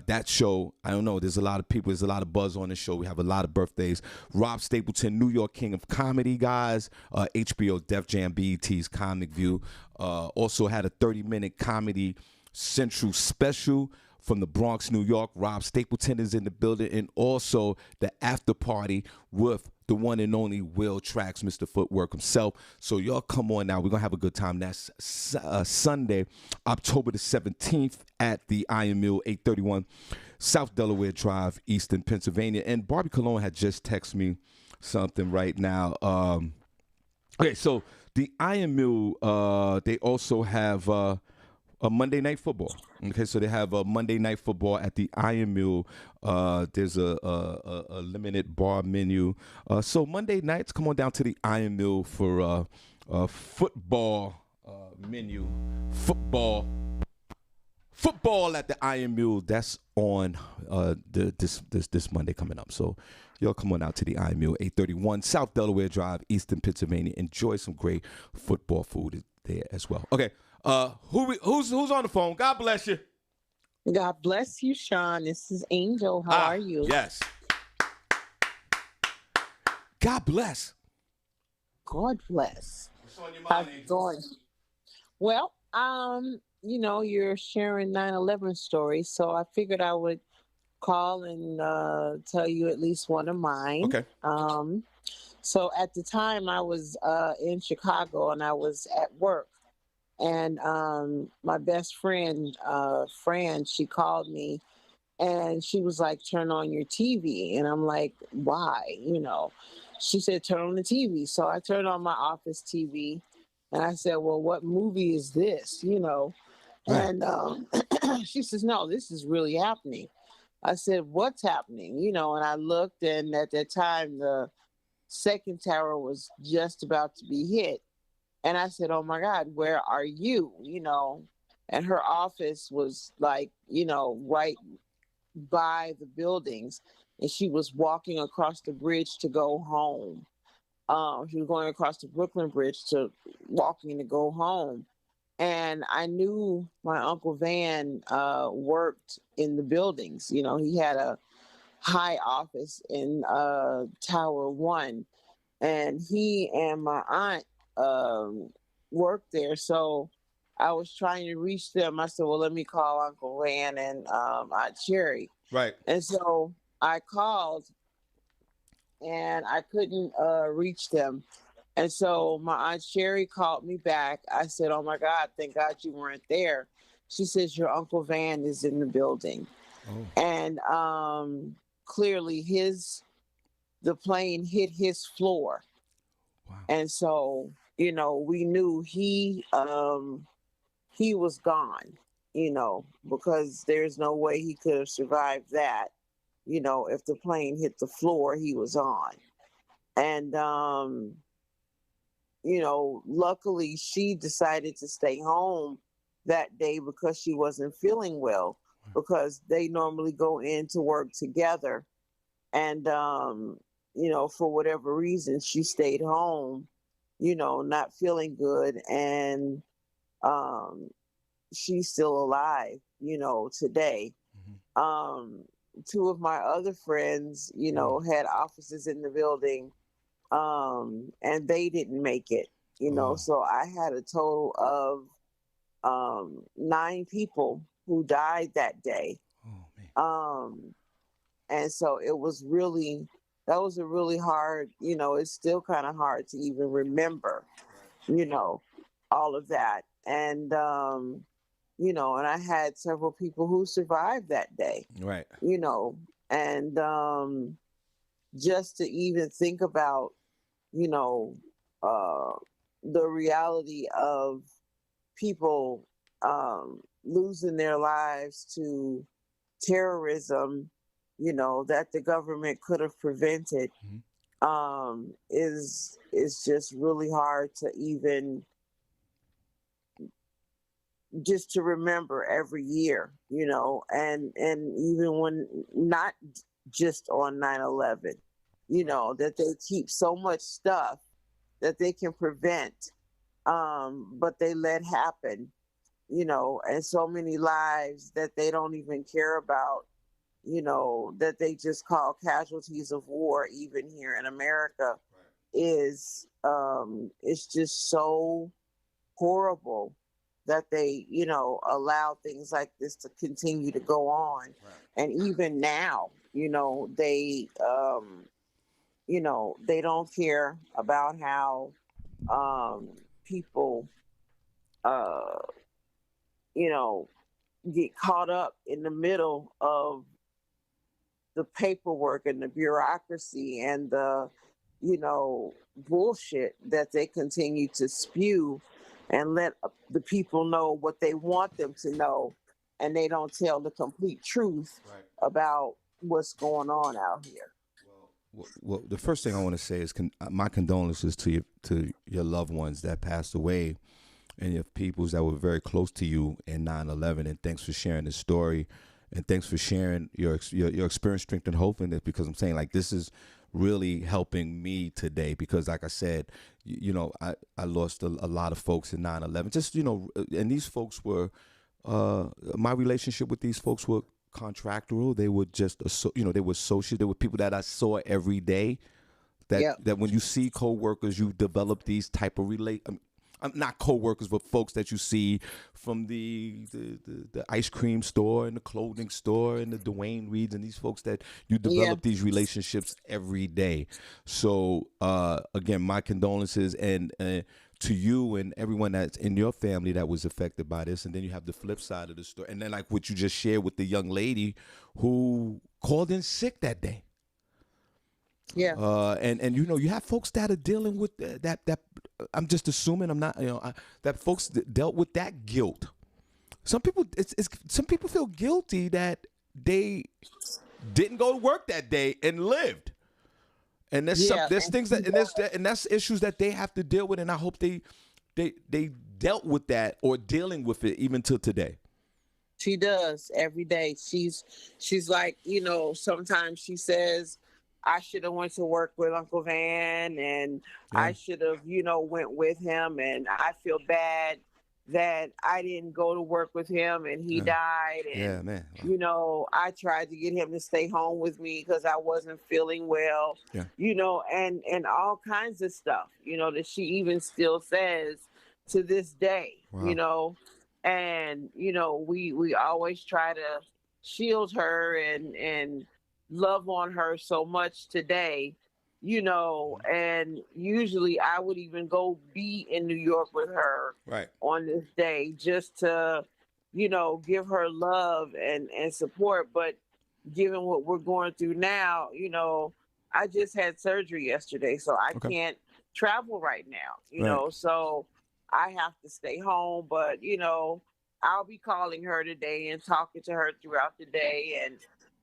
That show, I don't know, there's a lot of people, there's a lot of buzz on the show. We have a lot of birthdays. Rob Stapleton, New York King of Comedy, guys. HBO, Def Jam, BET's Comic View. Also had a 30-minute Comedy Central special from the Bronx, New York. Rob Stapleton is in the building. And also the after party with the one and only Will Trax, Mr. Footwork himself. So y'all come on now. We're going to have a good time. That's Sunday, October the 17th at the Iron Mill, 831 South Delaware Drive, Easton, Pennsylvania. And Barbi Cologne had just texted me something right now. Okay, so the Iron Mill, they also have a Monday Night Football. Okay, so they have a Monday Night Football at the Iron Mill. There's a limited bar menu. So Monday nights, come on down to the Iron Mill for football menu. Football at the Iron Mill. That's on this Monday coming up. So y'all come on out to the Iron Mill, 831 South Delaware Drive, Easton, Pennsylvania. Enjoy some great football food there as well. Okay. Who's on the phone? God bless you. God bless you, Shawn. This is Angel. How are you? Yes. God bless. God bless. What's on your mind, How's Angel? it going? Well, you're sharing 9/11 stories, so I figured I would call and tell you at least one of mine. Okay. So at the time I was in Chicago and I was at work. And my best friend, Fran, she called me and she was like, turn on your TV. And I'm like, why? She said, turn on the TV. So I turned on my office TV and I said, well, what movie is this? Right. And she says, no, this is really happening. I said, what's happening? And I looked, and at that time, the second tower was just about to be hit. And I said, oh my God, where are you? And her office was like, right by the buildings. And she was walking across the bridge to go home. She was going across the Brooklyn Bridge walking to go home. And I knew my Uncle Van worked in the buildings. He had a high office in Tower One, and he and my aunt worked there. So I was trying to reach them. I said, "Well, let me call Uncle Van and Aunt Cherry." Right. And so I called, and I couldn't reach them. And so my Aunt Sherry called me back. I said, "Oh my God, thank God you weren't there." She says, "Your Uncle Van is in the building." Oh. And clearly the plane hit his floor. Wow. And so, we knew he was gone, because there's no way he could have survived that, if the plane hit the floor he was on. And luckily she decided to stay home that day because she wasn't feeling well, because they normally go into work together. And, for whatever reason, she stayed home, not feeling good. And she's still alive, today. Two of my other friends, had offices in the building, and they didn't make it, so I had a total of 9 people who died that day. And so that was a really hard, it's still kind of hard to even remember, all of that. And, and I had several people who survived that day. Right. And just to even think about, the reality of people losing their lives to terrorism, that the government could have prevented, is just really hard to even just to remember every year, and even when not just on 9/11, that they keep so much stuff that they can prevent, but they let happen, and so many lives that they don't even care about, that they just call casualties of war, even here in America, is it's just so horrible that they, allow things like this to continue to go on. Right. And even now, they, they don't care about how people, get caught up in the middle of the paperwork and the bureaucracy and the, bullshit that they continue to spew, and let the people know what they want them to know, and they don't tell the complete truth about what's going on out here. Well, the first thing I want to say is my condolences to your loved ones that passed away, and your peoples that were very close to you in 9/11. And thanks for sharing this story, and thanks for sharing your experience, strength, and hope in this. Because I'm saying, like, this is really helping me today, because like I said, I lost a lot of folks in 9/11. Just, and these folks were, my relationship with these folks were contractual. They were just, they were associates. They were people that I saw every day. That when you see coworkers, you develop these type of not co-workers, but folks that you see from the ice cream store and the clothing store and the Dwayne Reeds, and these folks that you develop these relationships every day. So again, my condolences and to you and everyone that's in your family that was affected by this. And then you have the flip side of the story, and then like what you just shared with the young lady who called in sick that day. And you have folks that are dealing with that I'm just assuming, I'm not, that folks dealt with that guilt. Some people some people feel guilty that they didn't go to work that day and lived. And there's things and that's issues that they have to deal with, and I hope they dealt with that or dealing with it even till today. She does every day. She's like, sometimes she says, I should have went to work with Uncle Van, and I should have, went with him, and I feel bad that I didn't go to work with him and he died. And, Yeah, man. you know, I tried to get him to stay home with me because I wasn't feeling well, Yeah. you know, and all kinds of stuff, you know, that she even still says to this day, Wow. you know, and, you know, we always try to shield her and love on her so much today, you know, and usually I would even go be in New York with her Right. on this day just to, you know, give her love and support. But given what we're going through now, you know, I just had surgery yesterday, so I Okay. can't travel right now, you Right. know, so I have to stay home. But, you know, I'll be calling her today and talking to her throughout the day. And,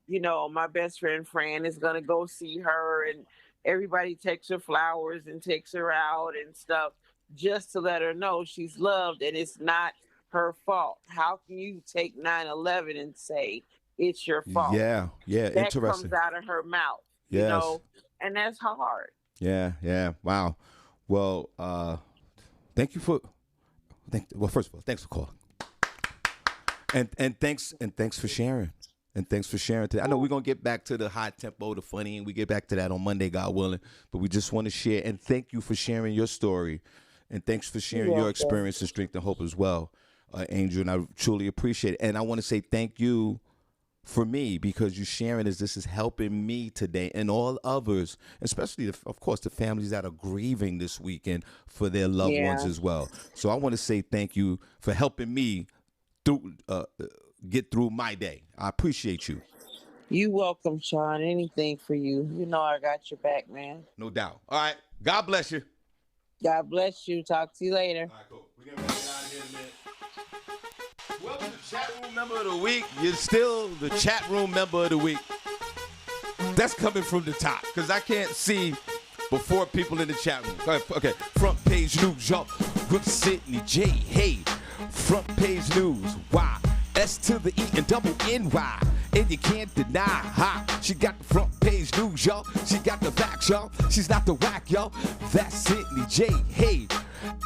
you know, my best friend Fran is going to go see her, and everybody takes her flowers and takes her out and stuff just to let her know she's loved and it's not her fault. How can you take 9/11 and say it's your fault? Yeah. Yeah. That Interesting. comes out of her mouth, you Yes. know, and that's hard. Yeah. Yeah. Wow. Well, thank you for. Well, first of all, thanks for calling. And thanks for sharing. And thanks for sharing today. I know we're gonna get back to the high tempo, the funny, and we get back to that on Monday, God willing. But we just want to share and thank you for sharing your story, and thanks for sharing your experience and strength and hope as well, Angel. And I truly appreciate it. And I want to say thank you for me because you sharing this is helping me today and all others, especially of course the families that are grieving this weekend for their loved ones as well. So I want to say thank you for helping me through get through my day. I appreciate you. You welcome, Shawn. Anything for you. You know I got your back, man. No doubt. All right. God bless you. God bless you. Talk to you later. All right, cool. We're going to get out of here in a minute. Whoever's the chat room member of the week, you're still the chat room member of the week. That's coming from the top because I can't see before people in the chat room. Okay. Front page news, y'all. With Sydney J. Hey. Front page news. Why? S to the E and double NY. And you can't deny, ha. She got the front page news, y'all. She got the facts, y'all. She's not the whack, y'all. That's Sydney J. Hey.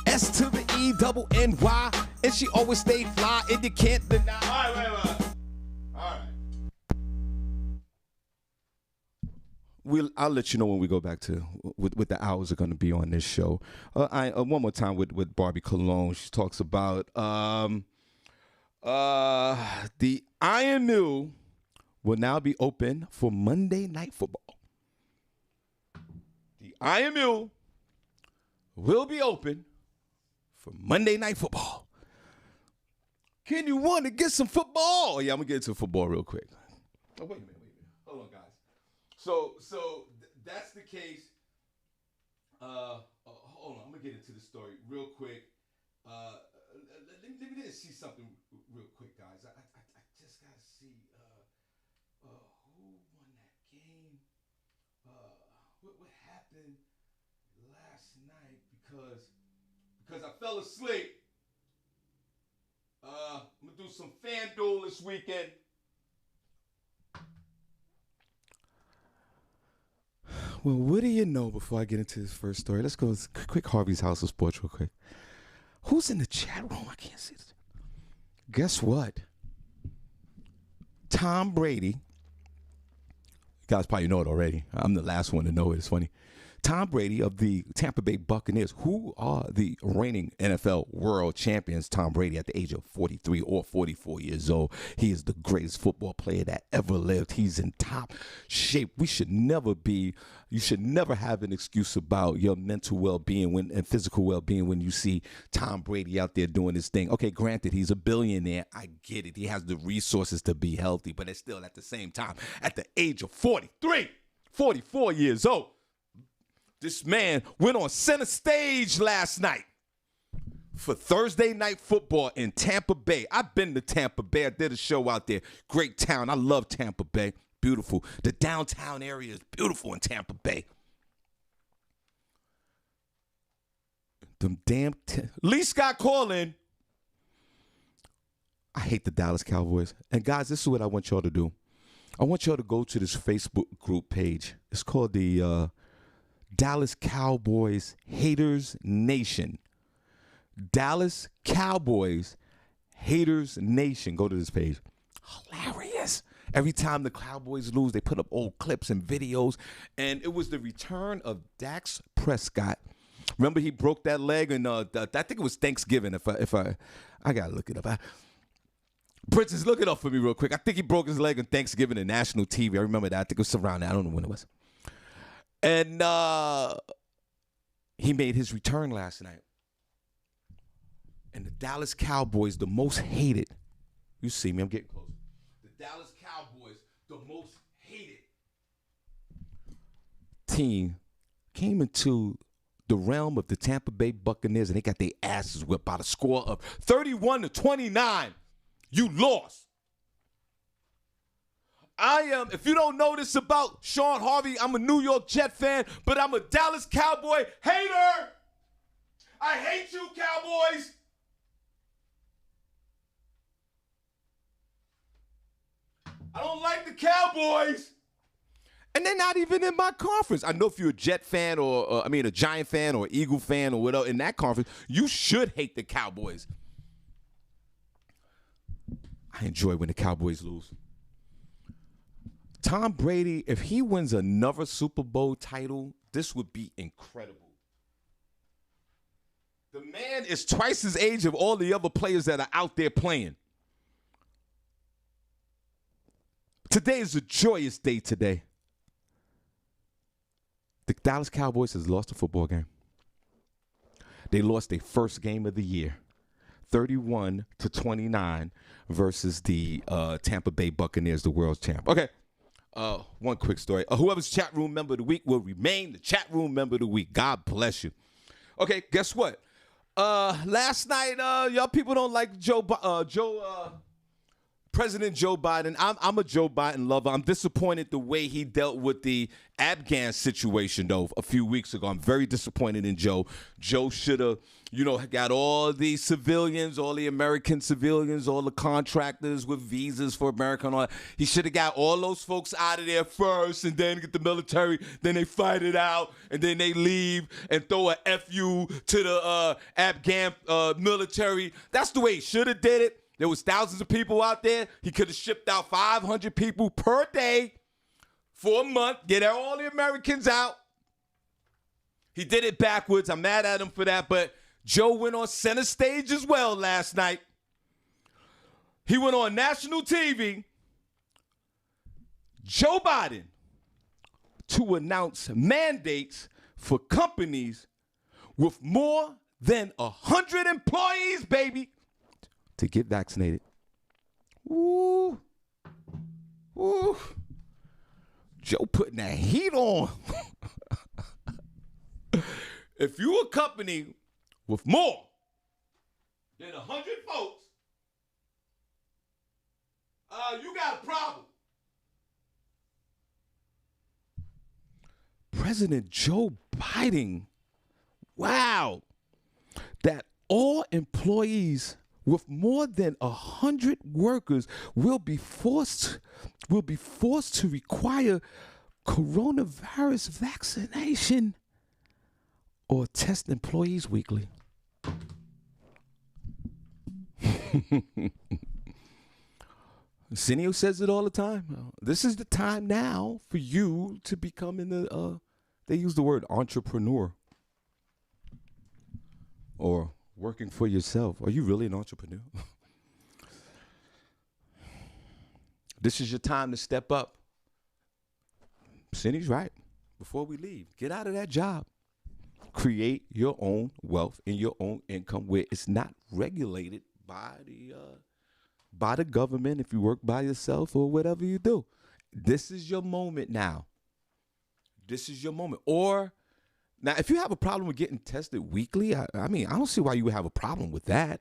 S to the E double NY. And she always stayed fly and you can't deny. All right, wait. All right. I'll let you know when we go back to what the hours are going to be on this show. One more time with Barbi Cologne. She talks about the Iron Mill will now be open for Monday Night Football. The Iron Mill will be open for Monday Night Football. Can you want to get some football? Oh, yeah, I'm going to get into football real quick. Oh, wait a minute. Hold on, guys. So that's the case. Hold on. I'm going to get into the story real quick. Let me just see something real quick, guys. I just got to see who won that game. What happened last night because I fell asleep. I'm going to do some FanDuel this weekend. Well, what do you know before I get into this first story? Let's go quick Harvey's House of Sports real quick. Who's in the chat room? I can't see this. Guess what? Tom Brady. You guys probably know it already. I'm the last one to know it. It's funny. Tom Brady of the Tampa Bay Buccaneers, who are the reigning NFL world champions. Tom Brady at the age of 43 or 44 years old. He is the greatest football player that ever lived. He's in top shape. You should never have an excuse about your mental well-being and physical well-being when you see Tom Brady out there doing his thing. Okay, granted, he's a billionaire. I get it. He has the resources to be healthy, but it's still at the same time, at the age of 43, 44 years old, this man went on center stage last night for Thursday Night Football in Tampa Bay. I've been to Tampa Bay. I did a show out there. Great town. I love Tampa Bay. Beautiful. The downtown area is beautiful in Tampa Bay. Them damn Lee Scott calling. I hate the Dallas Cowboys. And guys, this is what I want y'all to do. I want y'all to go to this Facebook group page. It's called the Dallas Cowboys Haters Nation. Dallas Cowboys Haters Nation. Go to this page. Hilarious. Every time the Cowboys lose, they put up old clips and videos. And it was the return of Dax Prescott. Remember he broke that leg, and I think it was Thanksgiving. If I gotta look it up. Princess, look it up for me real quick. I think he broke his leg on Thanksgiving on national TV. I remember that. I think it was around that. I don't know when it was. And he made his return last night. And the Dallas Cowboys, the most hated. You see me, I'm getting close. The Dallas Cowboys, the most hated team, came into the realm of the Tampa Bay Buccaneers, and they got their asses whipped by the score of 31-29. You lost. If you don't know this about Shawn Harvey, I'm a New York Jet fan, but I'm a Dallas Cowboy hater. I hate you, Cowboys. I don't like the Cowboys. And they're not even in my conference. I know if you're a Jet fan or a Giant fan or Eagle fan or whatever in that conference, you should hate the Cowboys. I enjoy when the Cowboys lose. Tom Brady, if he wins another Super Bowl title, this would be incredible. The man is twice his age of all the other players that are out there playing. Today is a joyous day today. The Dallas Cowboys has lost a football game. They lost their first game of the year, 31-29 versus the Tampa Bay Buccaneers, the world champ. Okay, one quick story. Whoever's chat room member of the week will remain the chat room member of the week. God bless you. Okay, guess what? Last night, y'all people don't like President Joe Biden. I'm a Joe Biden lover. I'm disappointed the way he dealt with the Afghan situation, though, a few weeks ago. I'm very disappointed in Joe. Joe should have, got all the civilians, all the American civilians, all the contractors with visas for America and all that. He should have got all those folks out of there first and then get the military. Then they fight it out and then they leave and throw a FU to the Afghan military. That's the way he should have did it. There was thousands of people out there. He could have shipped out 500 people per day for a month, get all the Americans out. He did it backwards. I'm mad at him for that, but Joe went on center stage as well last night. He went on national TV, Joe Biden, to announce mandates for companies with more than 100 employees, baby, to get vaccinated. Ooh. Ooh. Joe putting that heat on. If you a company with more than 100 folks, you got a problem. President Joe Biden, wow, that all employees with more than 100 workers will be forced to require coronavirus vaccination or test employees weekly. Senny says it all the time. This is the time now for you to become they use the word entrepreneur or working for yourself. Are you really an entrepreneur? This is your time to step up. Senny's right. Before we leave, get out of that job. Create your own wealth and your own income where it's not regulated by the government if you work by yourself or whatever you do. This is your moment now. This is your moment. Or now, if you have a problem with getting tested weekly, I don't see why you would have a problem with that.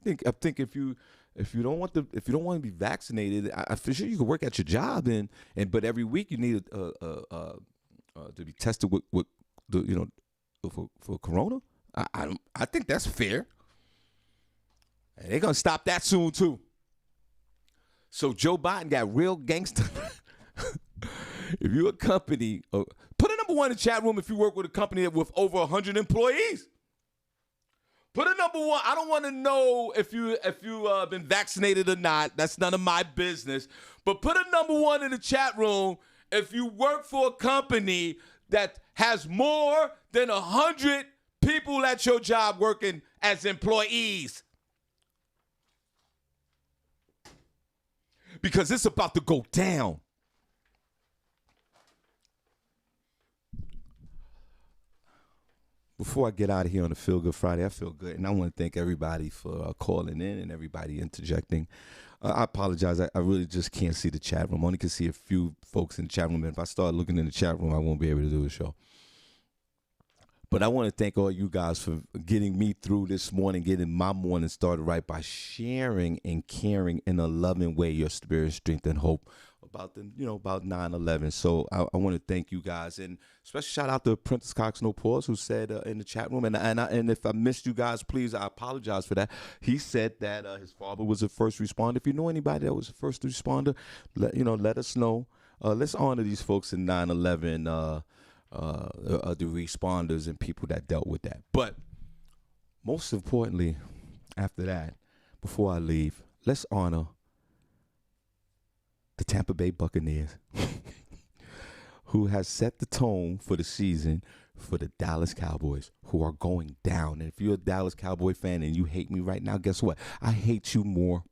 I think if you don't want to be vaccinated, I for sure you can work at your job but every week you need to be tested with the for corona. I think that's fair. And they're gonna stop that soon too. So Joe Biden got real gangster. If you're a company, put a number one in the chat room if you work with a company with over 100 employees. Put a number one. I don't want to know if you been vaccinated or not. That's none of my business. But put a number one in the chat room if you work for a company that has more than 100 people at your job working as employees. Because it's about to go down. Before I get out of here on a Feel Good Friday, I feel good. And I want to thank everybody for calling in and everybody interjecting. I apologize. I really just can't see the chat room. I only can see a few folks in the chat room. And if I start looking in the chat room, I won't be able to do the show. But I want to thank all you guys for getting me through this morning, getting my morning started right by sharing and caring in a loving way your spirit, strength, and hope about about 9/11. So I want to thank you guys, and special shout out to Princess Cox No Pause, who said in the chat room, and if I missed you guys, please, I apologize for that. He said that his father was a first responder. If you know anybody that was a first responder, let us know. Let's honor these folks in 9/11. The responders and people that dealt with that. But most importantly, after that, before I leave, let's honor the Tampa Bay Buccaneers, who has set the tone for the season for the Dallas Cowboys, who are going down. And if you're a Dallas Cowboy fan and you hate me right now, guess what? I hate you more.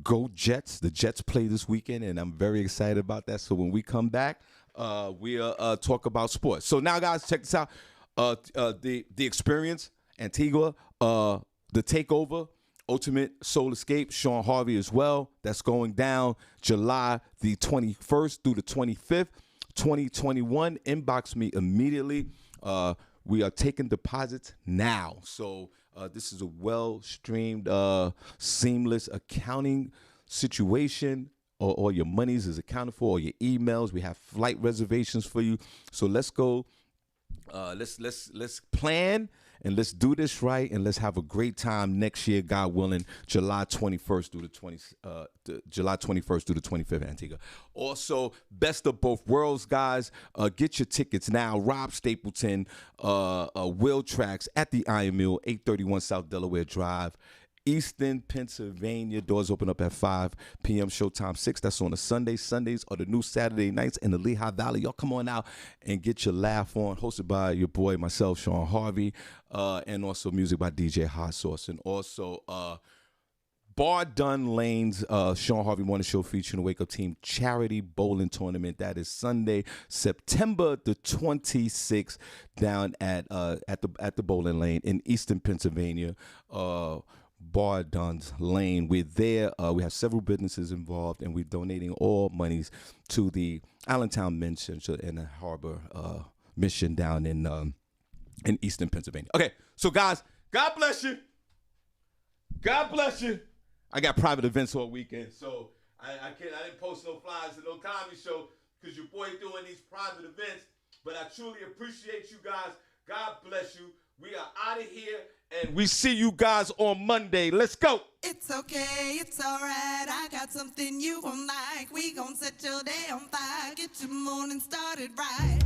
Go Jets. The Jets play this weekend, and I'm very excited about that. So when we come back, we'll talk about sports. So now, guys, check this out. The Experience, Antigua, the Takeover, Ultimate Soul Escape, Shawn Harvey as well. That's going down July the 21st through the 25th, 2021. Inbox me immediately. We are taking deposits now. So this is a well-streamed, seamless accounting situation. All your monies is accounted for, all your emails. We have flight reservations for you. So let's go. Let's plan and let's do this right, and let's have a great time next year, God willing, July 21st through the 25th, Antigua. Also, Best of Both Worlds, guys. Get your tickets now. Rob Stapleton, Will Tracks at the Iron Mill, 831 South Delaware Drive, Easton, Pennsylvania. Doors open up at 5 p.m. Showtime 6. That's on a Sunday. Sundays are the new Saturday nights in the Lehigh Valley. Y'all come on out and get your laugh on. Hosted by your boy, myself, Shawn Harvey, and also music by DJ Hot Sauce. And also Bar Dun Lane's Shawn Harvey Morning Show featuring the Wake Up Team charity bowling tournament. That is Sunday, September the 26th, down at the bowling lane in Easton, Pennsylvania. Bar Duns Lane. We're there. We have several businesses involved, and we're donating all monies to the Allentown Men's Center and the Harbor Mission down in Easton, Pennsylvania. Okay, so guys, God bless you. God bless you. I got private events all weekend, so I didn't post no flyers and no comedy show because your boy doing these private events. But I truly appreciate you guys. God bless you. We are out of here, and we see you guys on Monday. Let's go. It's okay, it's all right. I got something you won't like. We gon' set your day on fire. Get your morning started right.